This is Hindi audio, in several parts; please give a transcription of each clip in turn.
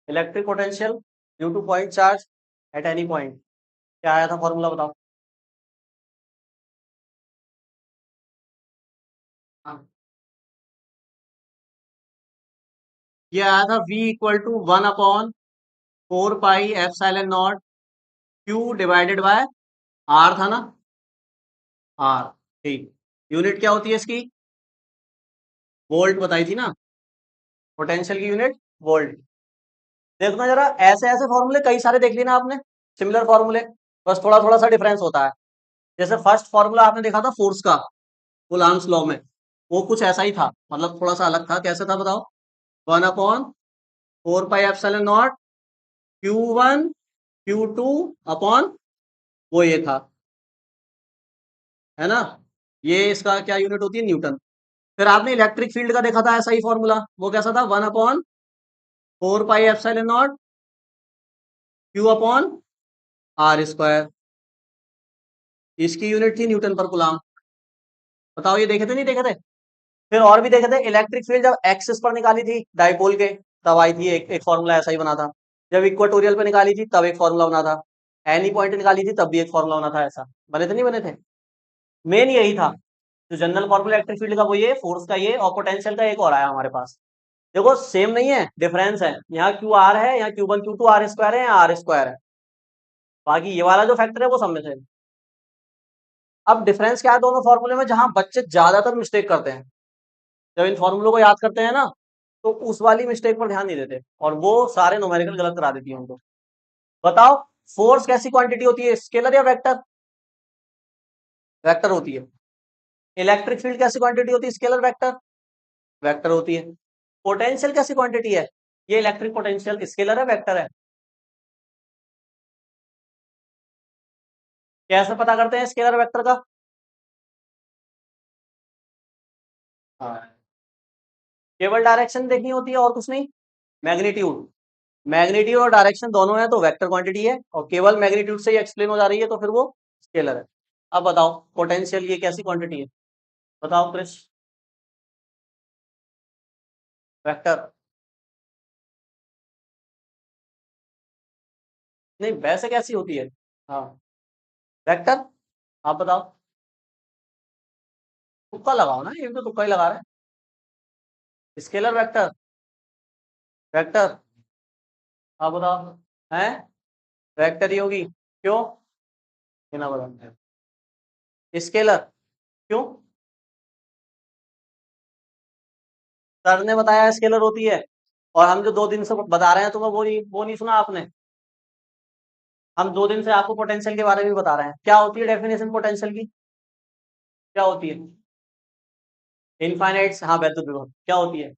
Electric potential due two point charge at any point, क्या आया था फॉर्मूला बताओ। हाँ, ये आया था v equal to 1/4 pi epsilon naught Q divided by R था ना, आर। ठीक, यूनिट क्या होती है इसकी, वोल्ट बताई थी ना, पोटेंशियल की यूनिट वोल्ट। देखना जरा, ऐसे ऐसे फॉर्मूले कई सारे देख लिए ना आपने, सिमिलर फॉर्मूले, बस थोड़ा थोड़ा सा डिफरेंस होता है। जैसे फर्स्ट फॉर्मूला आपने देखा था फोर्स का, कूलॉम्स लॉ में, वो कुछ ऐसा ही था, मतलब थोड़ा सा अलग था। कैसे था बताओ, 1/4 pi epsilon not Q1 Q2 upon, वो ये था, है ना, ये इसका क्या यूनिट होती है, न्यूटन। फिर आपने इलेक्ट्रिक फील्ड का देखा था ऐसा ही फॉर्मूला, वो कैसा था, 1/4 pi epsilon not Q upon R², इसकी यूनिट थी न्यूटन पर कूलॉम। बताओ ये देखे थे नहीं देखे थे। फिर और भी देखे थे, इलेक्ट्रिक फील्ड जब एक्सिस पर निकाली थी डाइपोल के, तब आई थी एक फॉर्मूला ऐसा ही बना था। जब इक्वेटोरियल पे निकाली थी तब एक फॉर्मूला बना था। एनी पॉइंट निकाली थी तब भी एक फॉर्मूला बना था। ऐसा बने थे नहीं बने थे, मेन यही था। जो जनरल फॉर्मूला इलेक्ट्रिक फील्ड का वो ये, फोर्स का ये, और पोटेंशियल का एक और आया हमारे पास। देखो सेम नहीं है, डिफरेंस है। यहाँ क्यू आर है, यहाँ Q1 Q2 R² है, यहाँ R² है। बाकी ये वाला जो फैक्टर है वो सब में से। अब डिफरेंस क्या है दोनों फॉर्मूले में, जहां बच्चे ज्यादातर मिस्टेक करते हैं जब इन फॉर्मूलों को याद करते हैं ना, तो उस वाली मिस्टेक पर ध्यान नहीं देते, और वो सारे न्यूमेरिकल गलत करा देती है उनको। बताओ, फोर्स कैसी क्वांटिटी होती है, स्केलर या वेक्टर, वेक्टर होती है। इलेक्ट्रिक फील्ड कैसी क्वांटिटी होती है, स्केलर वेक्टर, वेक्टर होती है। पोटेंशियल कैसी क्वांटिटी है, ये इलेक्ट्रिक पोटेंशियल स्केलर है वेक्टर है। कैसे पता करते हैं स्केलर वेक्टर का, हाँ, केवल डायरेक्शन देखनी होती है और कुछ नहीं। मैग्नीट्यूड, मैग्नीट्यूड और डायरेक्शन दोनों है तो वेक्टर क्वांटिटी है, और केवल मैग्नीट्यूड से ही एक्सप्लेन हो जा रही है तो फिर वो स्केलर है। अब बताओ पोटेंशियल ये कैसी क्वांटिटी है, बताओ क्रिश। वेक्टर, नहीं वैसे कैसी होती है, हाँ वेक्टर, आप बताओ। तुक्का लगाओ ना, ये भी तो तुक्का ही लगा रहे हैं। स्केलर वेक्टर, वेक्टर, आप बताओ, हैं, वेक्टर ही होगी, क्यों, बिना बताओ, स्केलर, क्यों, सर ने बताया स्केलर होती है, और हम जो 2 दिन से बता रहे हैं तुम्हें, वो नहीं सुना आपने। हम 2 दिन से आपको पोटेंशियल के बारे में बता रहे हैं। क्या होती है डेफिनेशन पोटेंशियल की, क्या होती है, इनफाइनाइट, हाँ वैद्युत विभव क्या होती है,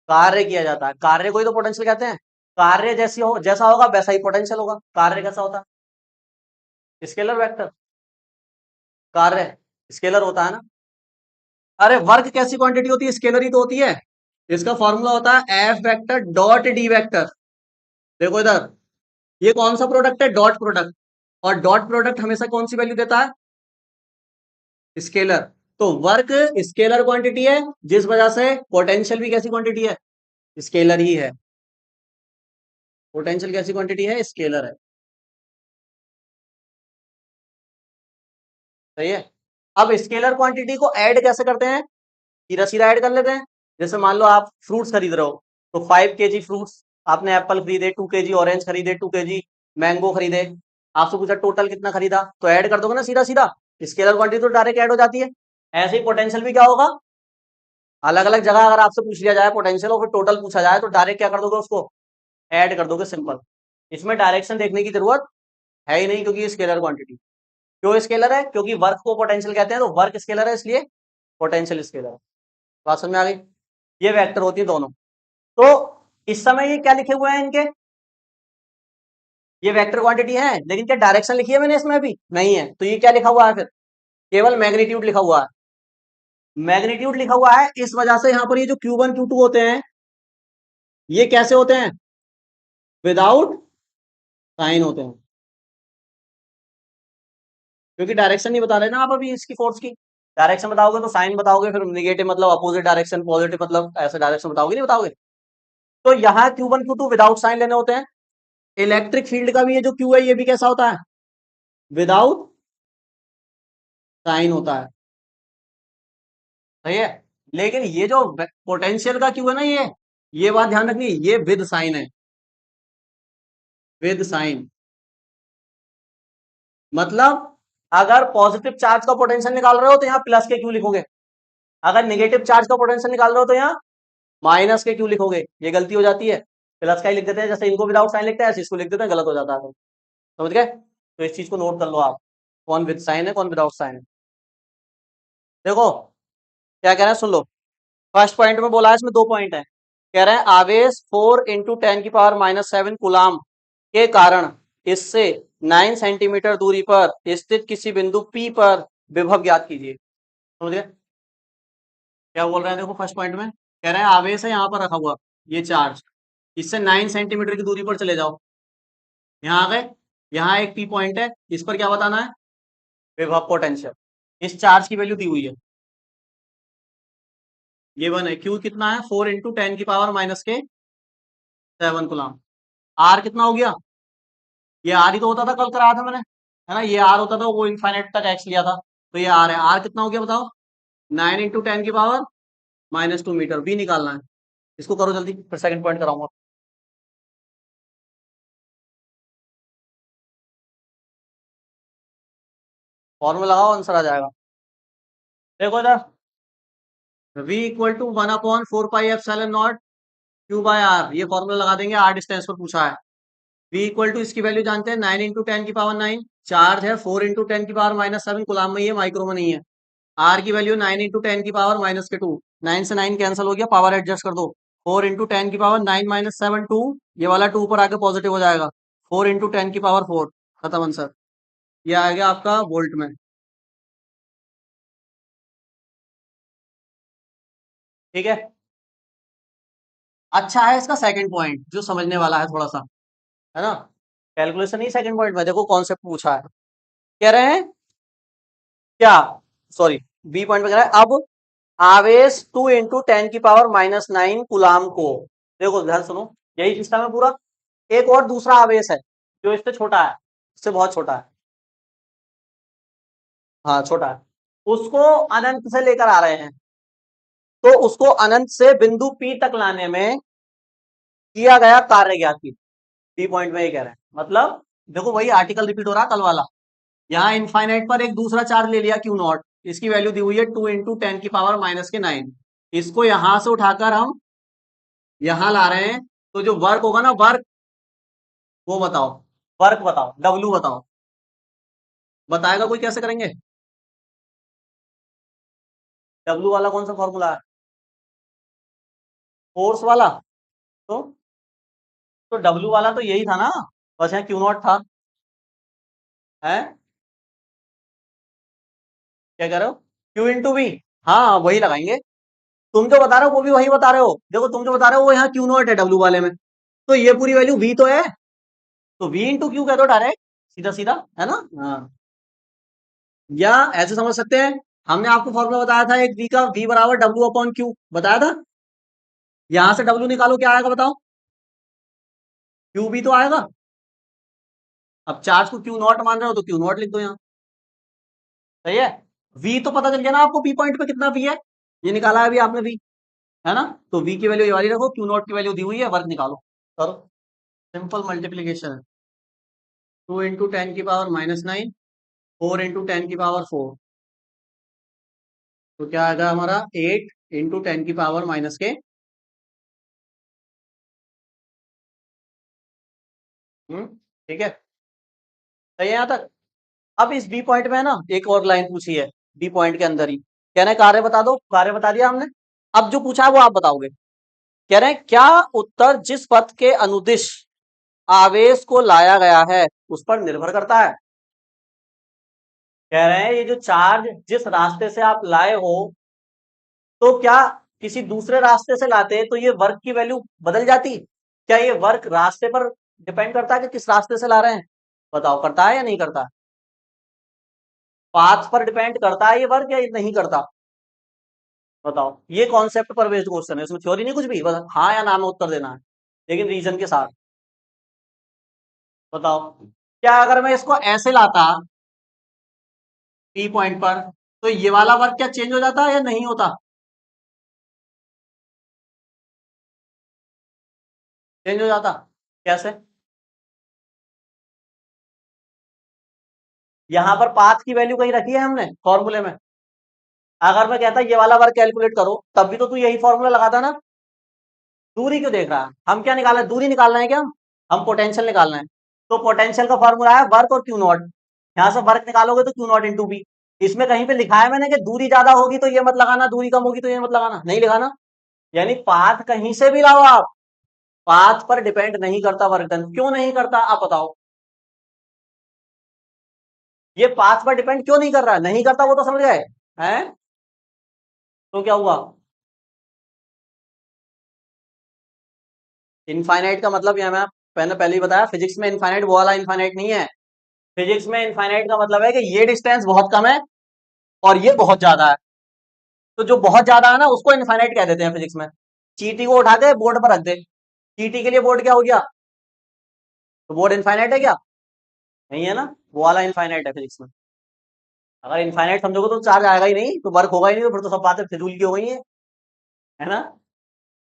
कार्य किया जाता है, कार्य को ही तो पोटेंशियल कहते हैं। कार्य जैसी हो, जैसा होगा वैसा ही पोटेंशियल होगा। कार्य कैसा होता है, स्केलर वेक्टर, कार्य स्केलर होता है ना। अरे वर्क कैसी क्वांटिटी होती है, स्केलर ही तो होती है। इसका फॉर्मूला होता है F vector dot D vector. देखो इधर, ये कौन सा प्रोडक्ट है, डॉट प्रोडक्ट, और डॉट प्रोडक्ट हमेशा कौन सी वैल्यू देता है, स्केलर। तो वर्क स्केलर क्वांटिटी है, जिस वजह से पोटेंशियल भी कैसी क्वांटिटी है, स्केलर ही है। पोटेंशियल कैसी क्वांटिटी है, स्केलर है। सही है। अब स्केलर क्वांटिटी को ऐड कैसे करते हैं, सीधा सीधा ऐड कर लेते हैं। जैसे मान लो आप फ्रूट्स खरीद रहे हो, तो 5 kg फ्रूट्स, आपने एप्पल खरीदे, 2 kg ऑरेंज खरीदे, 2 kg मैंगो खरीदे, आपसे पूछा टोटल कितना खरीदा, तो ऐड कर दोगे ना सीधा सीधा, स्केलर क्वांटिटी तो डायरेक्ट ऐड हो जाती है। ऐसे ही पोटेंशियल भी क्या होगा, अलग अलग जगह अगर आपसे पूछ लिया जाए पोटेंशियल और फिर टोटल पूछा जाए, तो डायरेक्ट क्या कर दोगे, उसको ऐड कर दोगे, सिंपल। इसमें डायरेक्शन देखने की जरूरत है ही नहीं, क्योंकि ये स्केलर क्वांटिटी। क्यों स्केलर है, क्योंकि वर्क को पोटेंशियल कहते हैं, तो वर्क स्केलर है, इसलिए पोटेंशियल स्केलर है। बात समझ में आ गई। ये वेक्टर होती है दोनों। तो इस समय ये क्या लिखे हुए हैं इनके, ये वेक्टर क्वांटिटी है, लेकिन क्या डायरेक्शन लिखी है मैंने इसमें भी, नहीं है, तो ये क्या लिखा हुआ है फिर, केवल मैग्नीट्यूड लिखा हुआ है। मैग्नीट्यूड लिखा हुआ है, इस वजह से यहां पर ये जो Q1 Q2 होते हैं, ये कैसे होते हैं, विदाउट साइन होते हैं, क्योंकि डायरेक्शन नहीं बता रहे ना आप अभी इसकी फोर्स की। डायरेक्शन बताओगे तो साइन बताओगे, फिर निगेटिव मतलब अपोजिट डायरेक्शन, पॉजिटिव मतलब ऐसे डायरेक्शन बताओगे, नहीं बताओगे। तो यहाँ Q1 Q2 विदाउट साइन लेने होते हैं। इलेक्ट्रिक फील्ड का भी ये जो Q है ये भी कैसा होता है, विदाउट साइन होता है, सही है। लेकिन ये जो पोटेंशियल का Q है ना, ये बात ध्यान रखनी, ये विद साइन है, विद साइन। मतलब अगर पॉजिटिव चार्ज का पोटेंशियल निकाल रहे हो तो यहाँ प्लस के क्यू लिखोगे, अगर नेगेटिव चार्ज का पोटेंशियल निकाल रहे हो तो यहाँ माइनस के क्यू लिखोगे। ये गलती हो जाती है, प्लस का ही लिख देते हैं, जैसे इनको विदाउट साइन लिखते हैं ऐसे इसको लिख देते हैं, गलत हो जाता है। तो समझ गए, तो इस चीज को नोट कर लो आप, कौन विद साइन है कौन विदाउट साइन है। देखो क्या कह रहे हैं, सुन लो। फर्स्ट पॉइंट में बोला है, इसमें दो पॉइंट है। कह रहे हैं आवेश 4 × 10⁻⁷ कूलाम के कारण इससे 9 सेंटीमीटर दूरी पर स्थित किसी बिंदु P पर विभव ज्ञात कीजिए। समझ गए क्या बोल रहे हैं, देखो फर्स्ट पॉइंट में कह रहे हैं आवेश है यहाँ पर रखा हुआ, ये चार्ज, इससे 9 सेंटीमीटर की दूरी पर चले जाओ, यहाँ आ गए, यहाँ एक P पॉइंट है, इस पर क्या बताना है, विभव पोटेंशियल। इस चार्ज की वैल्यू दी हुई है, ये वन है, Q कितना है 4 × 10⁻⁷ कूलाम। R कितना हो गया, ये आर ही तो होता था, कल कराया था मैंने, है ना, ये आर होता था, वो इनफाइनाइट तक एक्स लिया था, तो ये आर है। आर कितना हो गया बताओ, 9 × 10⁻⁻2 मीटर, बी निकालना है। इसको करो जल्दी, फिर सेकंड पॉइंट कराऊंगा। फॉर्मूला लगाओ, आंसर आ जाएगा। देखो इधर, v = 1/4πε0 Q/r, ये फॉर्मूला लगा देंगे, r डिस्टेंस पर पूछा है। v = इसकी वैल्यू जानते हैं 9 × 10⁹, चार्ज है 4 × 10⁻⁷ कूलाम में, ये माइक्रो में नहीं है। आर की वैल्यू 9 × 10⁻⁻², 9 से 9 कैंसिल हो गया, पावर एडजस्ट कर दो, 4 × 10⁻⁹ 2, ये वाला 2 पर आके पॉजिटिव हो जाएगा, 4 × 10⁴, खत्म आंसर। ये आ गया आपका वोल्ट में, ठीक है। अच्छा है इसका सेकंड पॉइंट, जो समझने वाला है थोड़ा सा, है ना, कैलकुलेशन ही सेकंड पॉइंट में, देखो कॉन्सेप्ट पूछा है। कह रहे हैं क्या, सॉरी, बी पॉइंट में कह रहा है अब आवेश 2 × 10⁻⁹ कूलाम को, देखो ध्यान सुनो, यही सिस्टम है पूरा। एक और दूसरा आवेश है जो इससे छोटा है, इससे बहुत छोटा है, हाँ छोटा है, उसको अनंत से लेकर आ रहे हैं, तो उसको अनंत से बिंदु P तक लाने में किया गया कार्य ज्ञात कीजिए। बी पॉइंट में ये कह रहे हैं, मतलब देखो वही आर्टिकल रिपीट हो रहा है कल वाला। यहाँ इनफाइनाइट पर एक दूसरा चार्ज ले लिया Q0, इसकी वैल्यू दी हुई है 2 × 10⁻⁻⁹ इसको यहां से उठाकर हम यहां ला रहे हैं, तो जो वर्क होगा ना, वर्क, वो बताओ, वर्क बताओ, W बताओ, बताएगा कोई, कैसे करेंगे, W वाला कौन सा फॉर्मूला है, फोर्स वाला, तो W वाला तो यही था ना, बस यहाँ Q0 था, है, क्या कह रहे हो, Q × V, हाँ वही लगाएंगे। तुम जो बता रहे हो वो भी वही बता रहे हो, देखो तुम जो बता रहे हो वो यहाँ Q0 है W वाले में, तो ये पूरी वैल्यू V तो है, तो V × Q कह दो डायरेक्ट, सीधा सीधा, है ना। हाँ, या ऐसे समझ सकते हैं, हमने आपको फॉर्मूला बताया था एक V का, V = W/Q बताया था, यहां से W निकालो, क्या आएगा बताओ, Q भी तो आएगा। अब चार्ज को Q0 मान रहे हो तो Q0 लिख दो यहाँ, सही है। V तो पता चल गया ना आपको, P पॉइंट पे कितना V है, ये निकाला है अभी आपने V, है ना, तो V की वैल्यू ये वाली रखो, Q0 की वैल्यू दी हुई है, वर्क निकालो, करो, सिंपल मल्टीप्लीकेशन है। 2 × 10⁻⁹, 4 × 10⁴, तो क्या आएगा हमारा 8 × 10⁻⁻, ठीक है, सही है यहाँ तक। अब इस बी पॉइंट में है ना, एक और लाइन पूछी है बी पॉइंट के अंदर ही, कह रहे हैं कार्य बता दो, कार्य बता दिया हमने, अब जो पूछा है वो आप बताओगे। कह रहे हैं क्या उत्तर जिस पथ के अनुदिश आवेश को लाया गया है उस पर निर्भर करता है। कह रहे हैं ये जो चार्ज जिस रास्ते से आप लाए हो, तो क्या किसी दूसरे रास्ते से लाते तो ये वर्क की वैल्यू बदल जाती, क्या ये वर्क रास्ते पर डिपेंड करता है कि किस रास्ते से ला रहे हैं, बताओ करता है या नहीं करता। पाथ पर डिपेंड करता है ये वर्क या नहीं करता? बताओ, ये कॉन्सेप्ट पर बेस्ड क्वेश्चन है, इसमें थ्योरी नहीं कुछ भी, बस हाँ या ना में उत्तर देना है, लेकिन रीजन के साथ। बताओ, क्या अगर मैं इसको ऐसे लाता पी पॉइंट पर, तो ये वाला वर्क क्या चेंज हो जाता या नहीं होता? चेंज हो जाता। कैसे? यहां पर पाथ की वैल्यू कहीं रखी है हमने फॉर्मूले में? अगर मैं कहता ये वाला वर्क कैलकुलेट करो, तब भी तो तू यही फॉर्मूला लगाता ना। दूरी क्यों देख रहा है? हम क्या निकालना है, दूरी निकालना है क्या? हम पोटेंशियल निकालना है। तो पोटेंशियल का फॉर्मूला है वर्क और क्यू नॉट। यहाँ से वर्क निकालोगे तो क्यू नॉट इंटू बी। इसमें कहीं पे लिखा है मैंने कि दूरी ज्यादा होगी तो ये मत लगाना, दूरी कम होगी तो ये मत लगाना, नहीं लिखाना। यानी पाथ कहीं से भी लाओ आप, पाथ पर डिपेंड नहीं करता वर्क डन। क्यों नहीं करता आप बताओ? ये पाथ पर डिपेंड क्यों नहीं कर रहा है? नहीं करता वो तो समझ गए हैं। तो क्या हुआ? इनफाइनाइट का मतलब यह मैंने पहले ही बताया, फिजिक्स में इनफाइनाइट वो वाला इनफाइनाइट नहीं है। फिजिक्स में इनफाइनाइट का मतलब है कि ये डिस्टेंस बहुत कम है और ये बहुत ज्यादा है। तो जो बहुत ज्यादा है ना उसको इनफाइनाइट कह देते हैं फिजिक्स में। चीटी को उठा के बोर्ड पर रख दे, चीटी के लिए बोर्ड क्या हो गया? तो बोर्ड इनफाइनाइट है क्या? नहीं है ना, वो वाला इनफाइनाइट है फिजिक्स में। अगर इनफाइनाइट समझोगे तो चार्ज आएगा ही नहीं, तो वर्क होगा ही नहीं, तो फिर तो सब बातें फिजूल की हो गई है ना।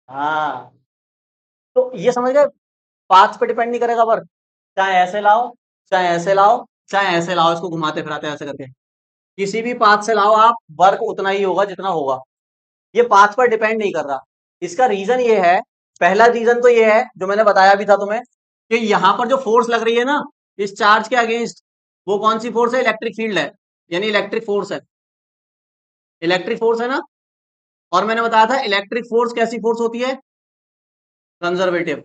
हाँ, तो ये समझ गए, पाथ पे डिपेंड नहीं करेगा वर्क। चाहे ऐसे लाओ, चाहे ऐसे लाओ, चाहे ऐसे लाओ, इसको घुमाते फिराते ऐसे करके किसी भी पाथ से लाओ आप, वर्क उतना ही होगा जितना होगा। ये पाथ पर डिपेंड नहीं कर रहा। इसका रीजन ये है, पहला रीजन तो ये है जो मैंने बताया भी था तुम्हें, कि यहां पर जो फोर्स लग रही है ना इस चार्ज के अगेंस्ट, वो कौन सी फोर्स है? इलेक्ट्रिक फील्ड है, यानी इलेक्ट्रिक फोर्स है। इलेक्ट्रिक फोर्स है ना। और मैंने बताया था इलेक्ट्रिक फोर्स कैसी फोर्स होती है? कंजर्वेटिव।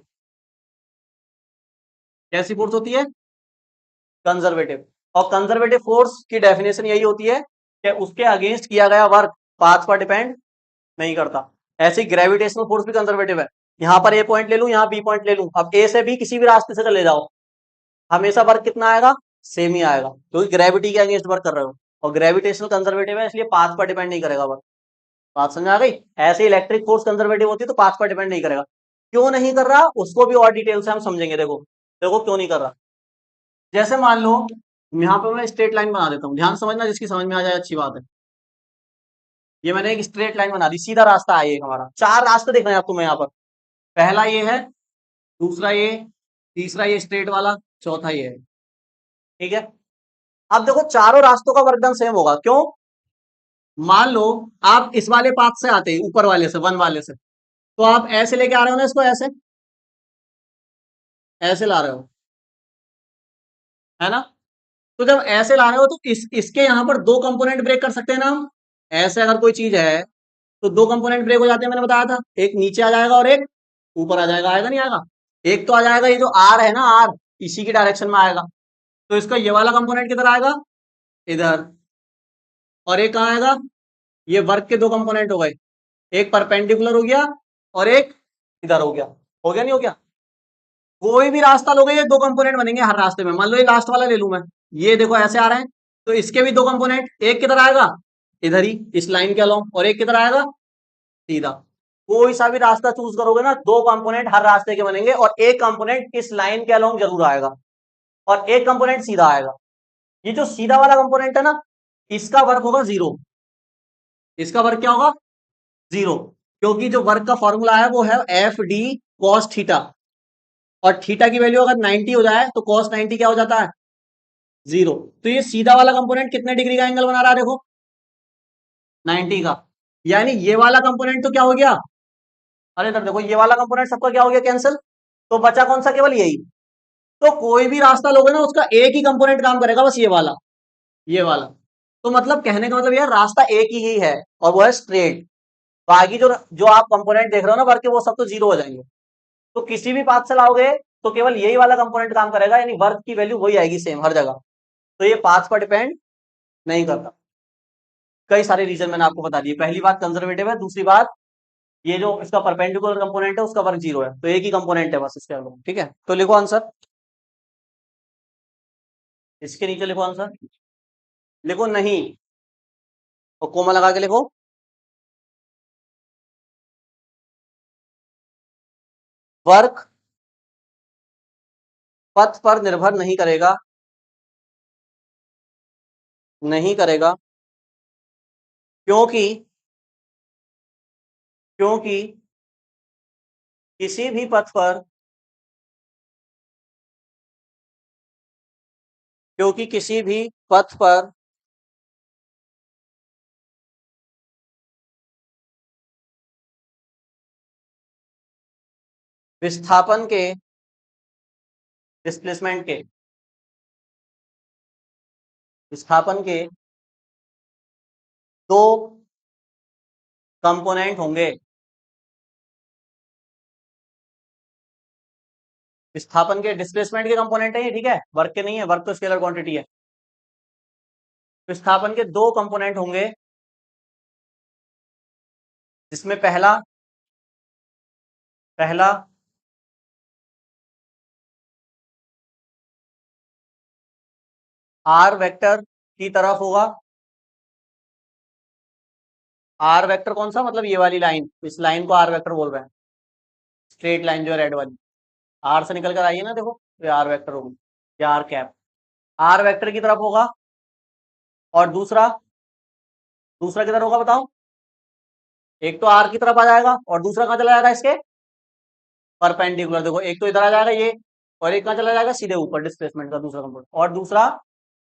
कैसी फोर्स होती है? कंजर्वेटिव। और कंजर्वेटिव फोर्स की डेफिनेशन यही होती है कि उसके अगेंस्ट किया गया वर्क पाथ पर डिपेंड नहीं करता। ऐसे ग्रेविटेशनल फोर्स भी कंजर्वेटिव है। यहां पर ए पॉइंट ले लूं, यहां बी पॉइंट ले लूं, अब ए से बी किसी भी रास्ते से ले जाओ, हमेशा वर्क कितना आएगा? सेम ही आएगा, क्योंकि ग्रेविटी के अगेंस्ट वर्क कर रहे हो। और ग्रेविटेशनल कंजर्वेटिव है, इसलिए पाथ पर डिपेंड नहीं करेगा वर्क। बात समझ आ गई? ऐसे इलेक्ट्रिक फोर्स कंजर्वेटिव होती है तो पाथ पर डिपेंड नहीं करेगा। क्यों नहीं कर रहा उसको भी और डिटेल से हम समझेंगे। देखो देखो क्यों नहीं कर रहा। जैसे मान लो यहाँ पे मैं स्ट्रेट लाइन बना देता हूँ, ध्यान समझना, जिसकी समझ में आ जाए अच्छी बात है। ये मैंने एक स्ट्रेट लाइन बना दी, सीधा रास्ता है एक हमारा, चार रास्ते दिख रहे हैं आपको मैं यहाँ पर। पहला ये है, दूसरा ये, तीसरा ये स्ट्रेट वाला, चौथा ये है। ठीक है। अब देखो चारों रास्तों का वर्क डन सेम होगा। क्यों? मान लो आप इस वाले पाथ से आते हैं, ऊपर वाले से, वन वाले से, तो आप ऐसे लेके आ रहे हो ना इसको, ऐसे ऐसे ला रहे हो, है ना। तो जब ऐसे ला रहे हो तो इसके यहां पर दो कंपोनेंट ब्रेक कर सकते हैं ना हम। ऐसे अगर कोई चीज है तो दो कंपोनेंट ब्रेक हो जाते हैं, मैंने बताया था, एक नीचे आ जाएगा और एक ऊपर आ जाएगा। आएगा नहीं आएगा? एक तो आ जाएगा ये जो आर है ना, आर इसी की डायरेक्शन में आएगा, तो इसका ये वाला कंपोनेंट किधर आएगा? इधर। और एक कहाँ आएगा? ये वर्क के दो कंपोनेंट हो गए, एक परपेंडिकुलर हो गया और एक इधर हो गया। हो गया नहीं हो गया? कोई भी रास्ता लोगे ये दो कंपोनेंट बनेंगे हर रास्ते में। मान लो ये लास्ट वाला ले लूं मैं, ये देखो ऐसे आ रहे हैं, तो इसके भी दो कंपोनेंट, एक किधर आएगा? इधर ही इस लाइन के अलोंग, और एक किधर आएगा? सीधा। कोई सा भी रास्ता चूज करोगे ना, दो कंपोनेंट हर रास्ते के बनेंगे और एक कंपोनेंट इस लाइन के अलोंग जरूर आएगा और एक कंपोनेंट सीधा आएगा। ये जो सीधा वाला कंपोनेंट है ना, इसका वर्क होगा जीरो। इसका वर्क क्या होगा? जीरो। क्योंकि जो वर्क का फॉर्मूला है वो है एफ डी कॉस थीटा, और थीटा की वैल्यू अगर 90 हो जाए तो कॉस 90 क्या हो जाता है? जीरो। तो ये सीधा वाला कंपोनेंट कितने डिग्री का एंगल बना रहा है देखो? 90 का। यानी ये वाला कंपोनेंट तो क्या हो गया? अरे इधर देखो, ये वाला कंपोनेंट सबका क्या हो गया? कैंसिल। तो बचा कौन सा? केवल यही। तो कोई भी रास्ता लोगे ना उसका एक ही कंपोनेंट काम करेगा, बस ये वाला, ये वाला। तो मतलब कहने का मतलब यार रास्ता एक ही है और वो है स्ट्रेट। बाकी जो जो आप कंपोनेंट देख रहे हो ना वर्क के, वो सब तो जीरो हो जाएंगे। तो किसी भी पाथ से लाओगे तो केवल यही वाला कंपोनेंट काम करेगा, यानी वर्क की वैल्यू वही आएगी सेम हर जगह। तो ये पाथ पर डिपेंड नहीं करता। कई सारे रीजन मैंने आपको बता दिए। पहली बात कंजर्वेटिव है, दूसरी बात ये जो इसका परपेंडिकुलर कंपोनेंट है उसका वर्क जीरो है, तो एक ही कंपोनेंट है बस इसके अंदर। ठीक है, तो लिखो आंसर, इसके नीचे लिखो आंसर। लिखो नहीं, और कोमा लगा के लिखो वर्क पथ पर निर्भर नहीं करेगा, नहीं करेगा, क्योंकि क्योंकि किसी भी पथ पर क्योंकि किसी भी पथ पर विस्थापन के डिस्प्लेसमेंट के विस्थापन के दो कंपोनेंट होंगे। विस्थापन के डिस्प्लेसमेंट के कंपोनेंट है ये, ठीक है, वर्क के नहीं है, वर्क तो स्केलर क्वांटिटी है। विस्थापन के दो कंपोनेंट होंगे, जिसमें पहला पहला आर वेक्टर की तरफ होगा। आर वेक्टर कौन सा, मतलब ये वाली लाइन, इस लाइन को आर वेक्टर बोल रहे हैं, स्ट्रेट लाइन जो है रेड वाली, आर से निकल कर आई है ना, देखो ये आर वेक्टर होगी या आर कैप, आर वेक्टर की तरफ होगा। और दूसरा दूसरा किधर होगा बताओ? एक तो आर की तरफ आ जाएगा और दूसरा कहां चला जाएगा इसके परपेंडिकुलर, देखो एक तो इधर आ जाएगा ये, और एक कहां चला जाएगा सीधे ऊपर, डिस्प्लेसमेंट का दूसरा कंपोनेंट, और दूसरा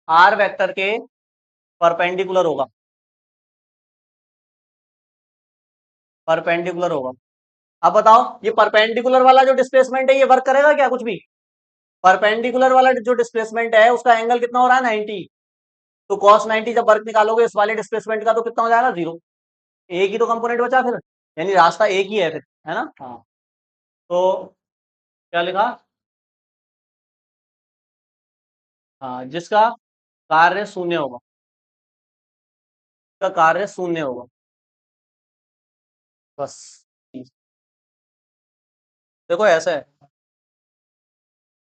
आर वेक्टर के परपेंडिकुलर होगा, परपेंडिकुलर होगा। अब बताओ ये परपेंडिकुलर वाला जो डिस्प्लेसमेंट है ये वर्क करेगा क्या कुछ भी? परपेंडिकुलर वाला जो डिस्प्लेसमेंट है उसका एंगल कितना हो रहा है, 90। तो cos 90 जब वर्क निकालोगे इस वाले डिस्प्लेसमेंट का तो कितना हो जाएगा, 0। एक ही तो कंपोनेंट बचा फिर, यानी रास्ता एक ही है फिर, है ना? हाँ। तो क्या लिखा? हाँ, जिसका कार्य शून्य होगा, का कार्य शून्य होगा, बस। देखो ऐसा है,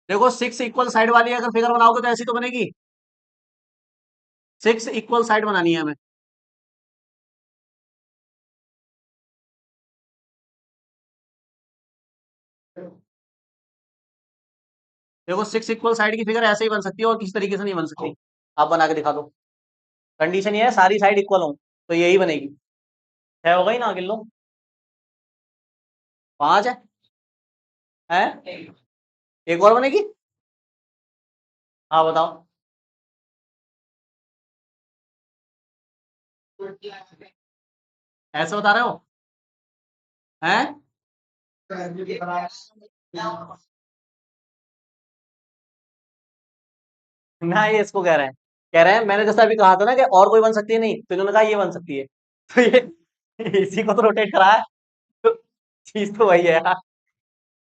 देखो 6 इक्वल साइड वाली अगर फिगर बनाओगे तो ऐसी तो बनेगी, 6 इक्वल साइड बनानी है हमें। देखो 6 इक्वल साइड की फिगर ऐसे ही बन सकती है और किसी तरीके से नहीं बन सकती। आप बना के दिखा दो। कंडीशन ये है सारी साइड इक्वल हो तो यही बनेगी। 6 हो गई ना, गिन लो। 5 है एक और बनेगी। हाँ बताओ। ऐसे बता रहे हो हैं? ना ये इसको कह रहे हैं मैंने जैसा अभी कहा था ना कि और कोई बन सकती है, नहीं तो इन्होंने कहा ये बन सकती है, तो ये इसी को तो रोटेट करा है, तो चीज तो वही है यार,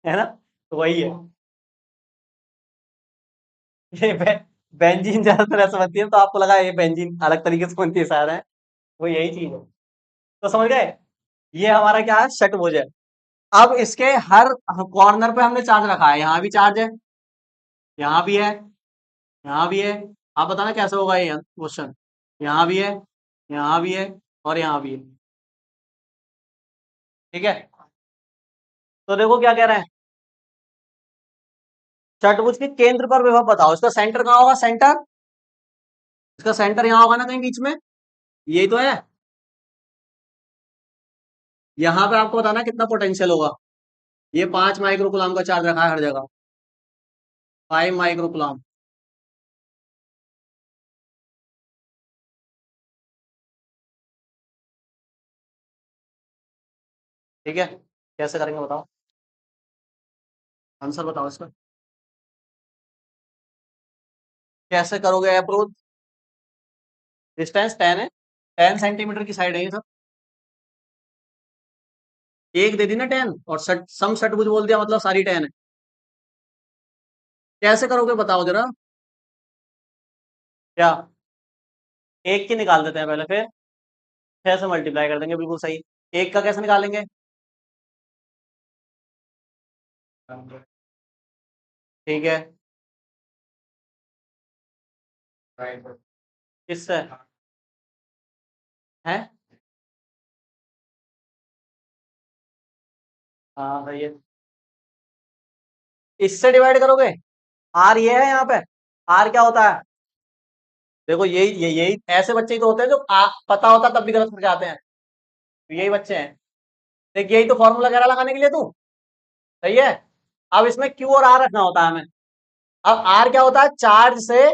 है ना? तो वही है। ये बेंजीन ज्यादातर ऐसा बनती है, तो आपको लगा ये बेंजीन अलग तरीके से बनती है शायद, है वो यही चीज है। तो समझ गए, ये हमारा क्या है, षटभुज है। अब इसके हर कॉर्नर पे हमने चार्ज रखा है, यहाँ भी चार्ज है, यहाँ भी है, यहाँ भी है। आप बताना कैसे होगा ये क्वेश्चन। यहाँ भी है, यहाँ भी है, और यहाँ भी है, ठीक है। तो देखो क्या कह रहे हैं, षटभुज के केंद्र पर विभव बताओ, इसका सेंटर कहाँ होगा, सेंटर, इसका सेंटर यहाँ होगा ना कहीं बीच में, यही तो है। यहाँ पे आपको बताना कितना पोटेंशियल होगा। ये 5 माइक्रो कूलम का चार्ज रखा है हर जगह, 5 माइक्रो कूलम, ठीक है। कैसे करेंगे बताओ, आंसर बताओ इसका, कैसे करोगे अप्रोच? डिस्टेंस 10 है, 10 सेंटीमीटर की साइड है ये सब, एक दे दी ना 10, और सम षटभुज बोल दिया मतलब सारी 10 है। कैसे करोगे बताओ जरा, क्या? एक की निकाल देते हैं पहले, फिर 6 से मल्टीप्लाई कर देंगे, बिल्कुल सही। एक का कैसे निकालेंगे? ठीक है, किससे है? हाँ सही है। इससे डिवाइड करोगे? आर ये है यहाँ पे। आर क्या होता है? देखो यही ऐसे बच्चे ही तो होते हैं जो पता होता तब भी गलत कर जाते हैं। तो यही बच्चे हैं। देख यही तो फॉर्मूला वगैरह लगाने के लिए तू। सही है। अब इसमें क्यू और आर रखना होता है हमें। अब आर क्या होता है? चार्ज से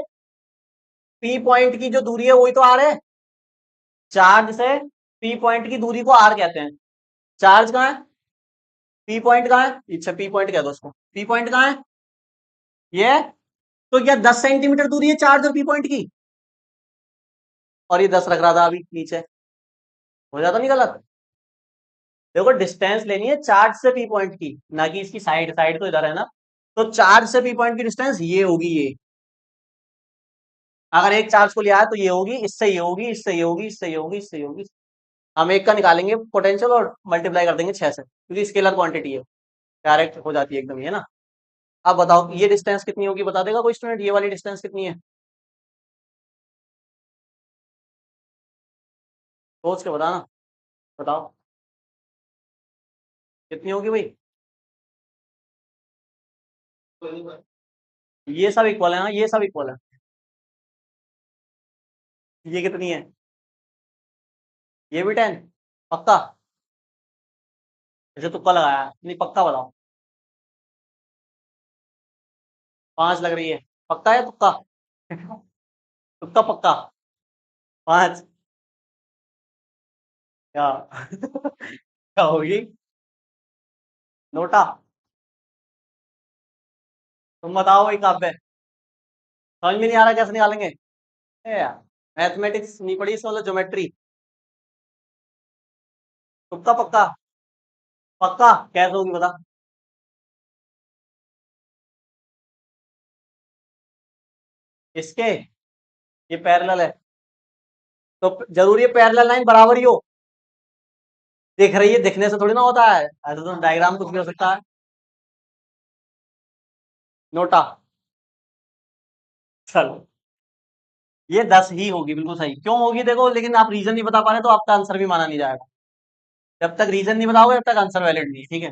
पी पॉइंट की जो दूरी है वही तो आर है। चार्ज से पी पॉइंट की दूरी को आर कहते हैं। चार्ज कहाँ है? पी पॉइंट कहाँ है? अच्छा पी पॉइंट कह दो उसको। पी पॉइंट कहाँ है? ये है। तो क्या 10 सेंटीमीटर दूरी है चार्ज और पी पॉइंट की? और ये 10 रख रहा था अभी नीचे। हो जाता नहीं गलत? देखो डिस्टेंस लेनी है चार्ज से पी पॉइंट की, ना कि इसकी साइड। साइड तो इधर है ना। तो चार्ज से पी पॉइंट की डिस्टेंस ये होगी ये। अगर एक चार्ज को लिया है तो ये होगी, इससे ये होगी, इससे ये होगी, इससे ये होगी, इससे ये होगी। हम एक का निकालेंगे पोटेंशियल और मल्टीप्लाई कर देंगे 6 से, क्योंकि स्केलर क्वांटिटी है। डायरेक्ट हो जाती है एकदम ये ना। अब बताओ ये डिस्टेंस कितनी होगी? बता देगा कोई स्टूडेंट ये वाली डिस्टेंस कितनी है? सोच के बताना। बताओ कितनी होगी भाई? ये सब इक्वल है ना, ये सब इक्वल है। ये कितनी है? ये भी 10? पक्का? जैसे तुक्का लगाया है। नहीं पक्का बताओ। 5 लग रही है। पक्का है तुक्का? तुक्का पक्का? 5? क्या? क्या होगी? नोटा? तुम बताओ भाई कहाँ पे? समझ में नहीं आ रहा कैसे निकालेंगे? ए यार मैथमेटिक्स नहीं पढ़ी इसमें, मतलब ज्योमेट्री। तुक्का पक्का? पक्का कैसे होगी बता। इसके ये पैरेलल है। तो जरूरी है पैरेलल लाइन बराबर ही हो। दिख रही है, दिखने से थोड़ी ना होता है, ऐसे तो डायग्राम कुछ भी हो सकता है। नोटा? चलो ये 10 ही होगी, बिल्कुल सही। क्यों होगी देखो, लेकिन आप रीजन नहीं बता पा रहे तो आपका आंसर भी माना नहीं जाएगा। जब तक रीजन नहीं बताओगे तब तक आंसर वैलिड नहीं है, ठीक है।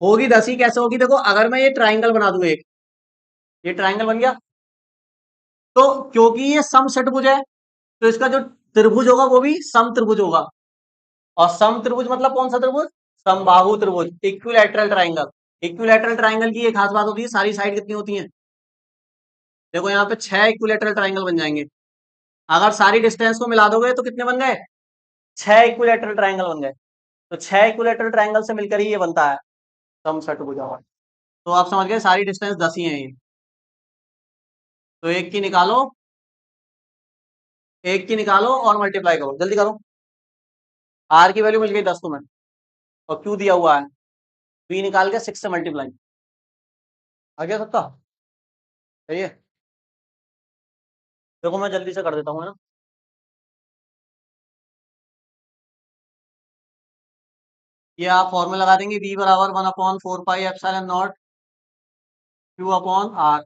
होगी 10 ही। कैसे होगी देखो, अगर मैं ये ट्राइंगल बना दूं एक, ये ट्राइंगल बन गया। तो क्योंकि ये सम षटभुज है, तो इसका जो त्रिभुज होगा वो भी सम त्रिभुज होगा। और सम त्रिभुज मतलब कौन सा त्रिभुज? समबाहु त्रिभुज, इक्विलैटरल ट्राइंगल। इक्विलैटरल ट्राइंगल की एक खास बात होती है, सारी साइड कितनी होती है? देखो यहाँ पे 6 इक्विलैटरल ट्राइंगल बन जाएंगे। अगर सारी डिस्टेंस को मिला दोगे तो कितने बन गए? 6 इक्विलैटरल ट्राइंगल बन गए। तो 6 इक्विलैटरल ट्राइंगल से मिलकर ही ये बनता है सम षटभुज। तो आप समझ गए सारी डिस्टेंस 10 ही है ये। तो एक की निकालो, एक की निकालो और मल्टीप्लाई करो, जल्दी करो। आर की वैल्यू मिल गई 10 तुम्हें, और क्यू दिया हुआ है। बी निकाल के 6 से मल्टीप्लाई। आ गया सबका? सही है। देखो मैं जल्दी से कर देता हूँ, है ना। ये आप फॉर्मूला लगा देंगे, बी बराबर 1/4 pi epsilon naught Q upon R.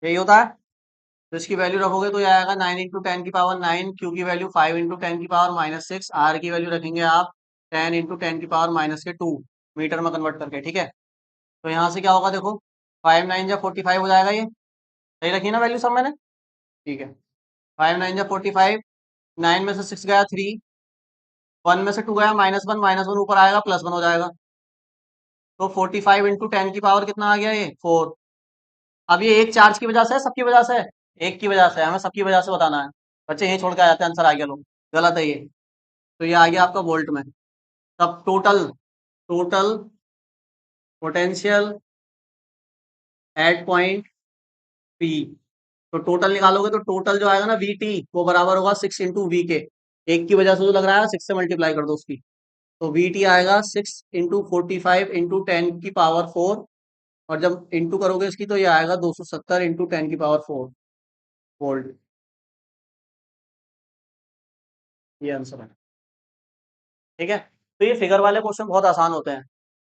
यही होता है। तो इसकी वैल्यू रखोगे तो ये आएगा 9 × 10⁹ क्यू की वैल्यू 5 × 10⁻⁻6, आर की वैल्यू रखेंगे आप 10 × 10⁻⁻2 मीटर में कन्वर्ट करके, ठीक है। तो यहाँ से क्या होगा देखो, 5 9 जा 45 हो जाएगा ये। सही रखी ना वैल्यू सब मैंने? ठीक है। 5 9 जा 45, 9 में से 6 गया 3, 1 में से 2 गया -1 ऊपर आएगा +1 हो जाएगा। तो 45 × 10 की पावर कितना आ गया ये 4। अब ये एक चार्ज की वजह से है सबकी वजह से है? एक की वजह से है, हमें सबकी वजह से बताना है। बच्चे यही छोड़ के आ जाते हैं, आंसर आ गया लोग। गलत है ये। तो ये आ गया आपका वोल्ट में। तब total, total potential at point P. तो टोटल निकालोगे तो टोटल जो आएगा ना वी टी, वो बराबर होगा 6 × वी के। एक की वजह से जो लग रहा है 6 से मल्टीप्लाई कर दो उसकी। तो वी टी आएगा 6 × 45 × 10⁻⁴। और जब इंटू करोगे इसकी तो ये आएगा 270 × 10⁻⁴ वोल्ट। ये आंसर है, ठीक है। तो ये फिगर वाले क्वेश्चन बहुत आसान होते हैं।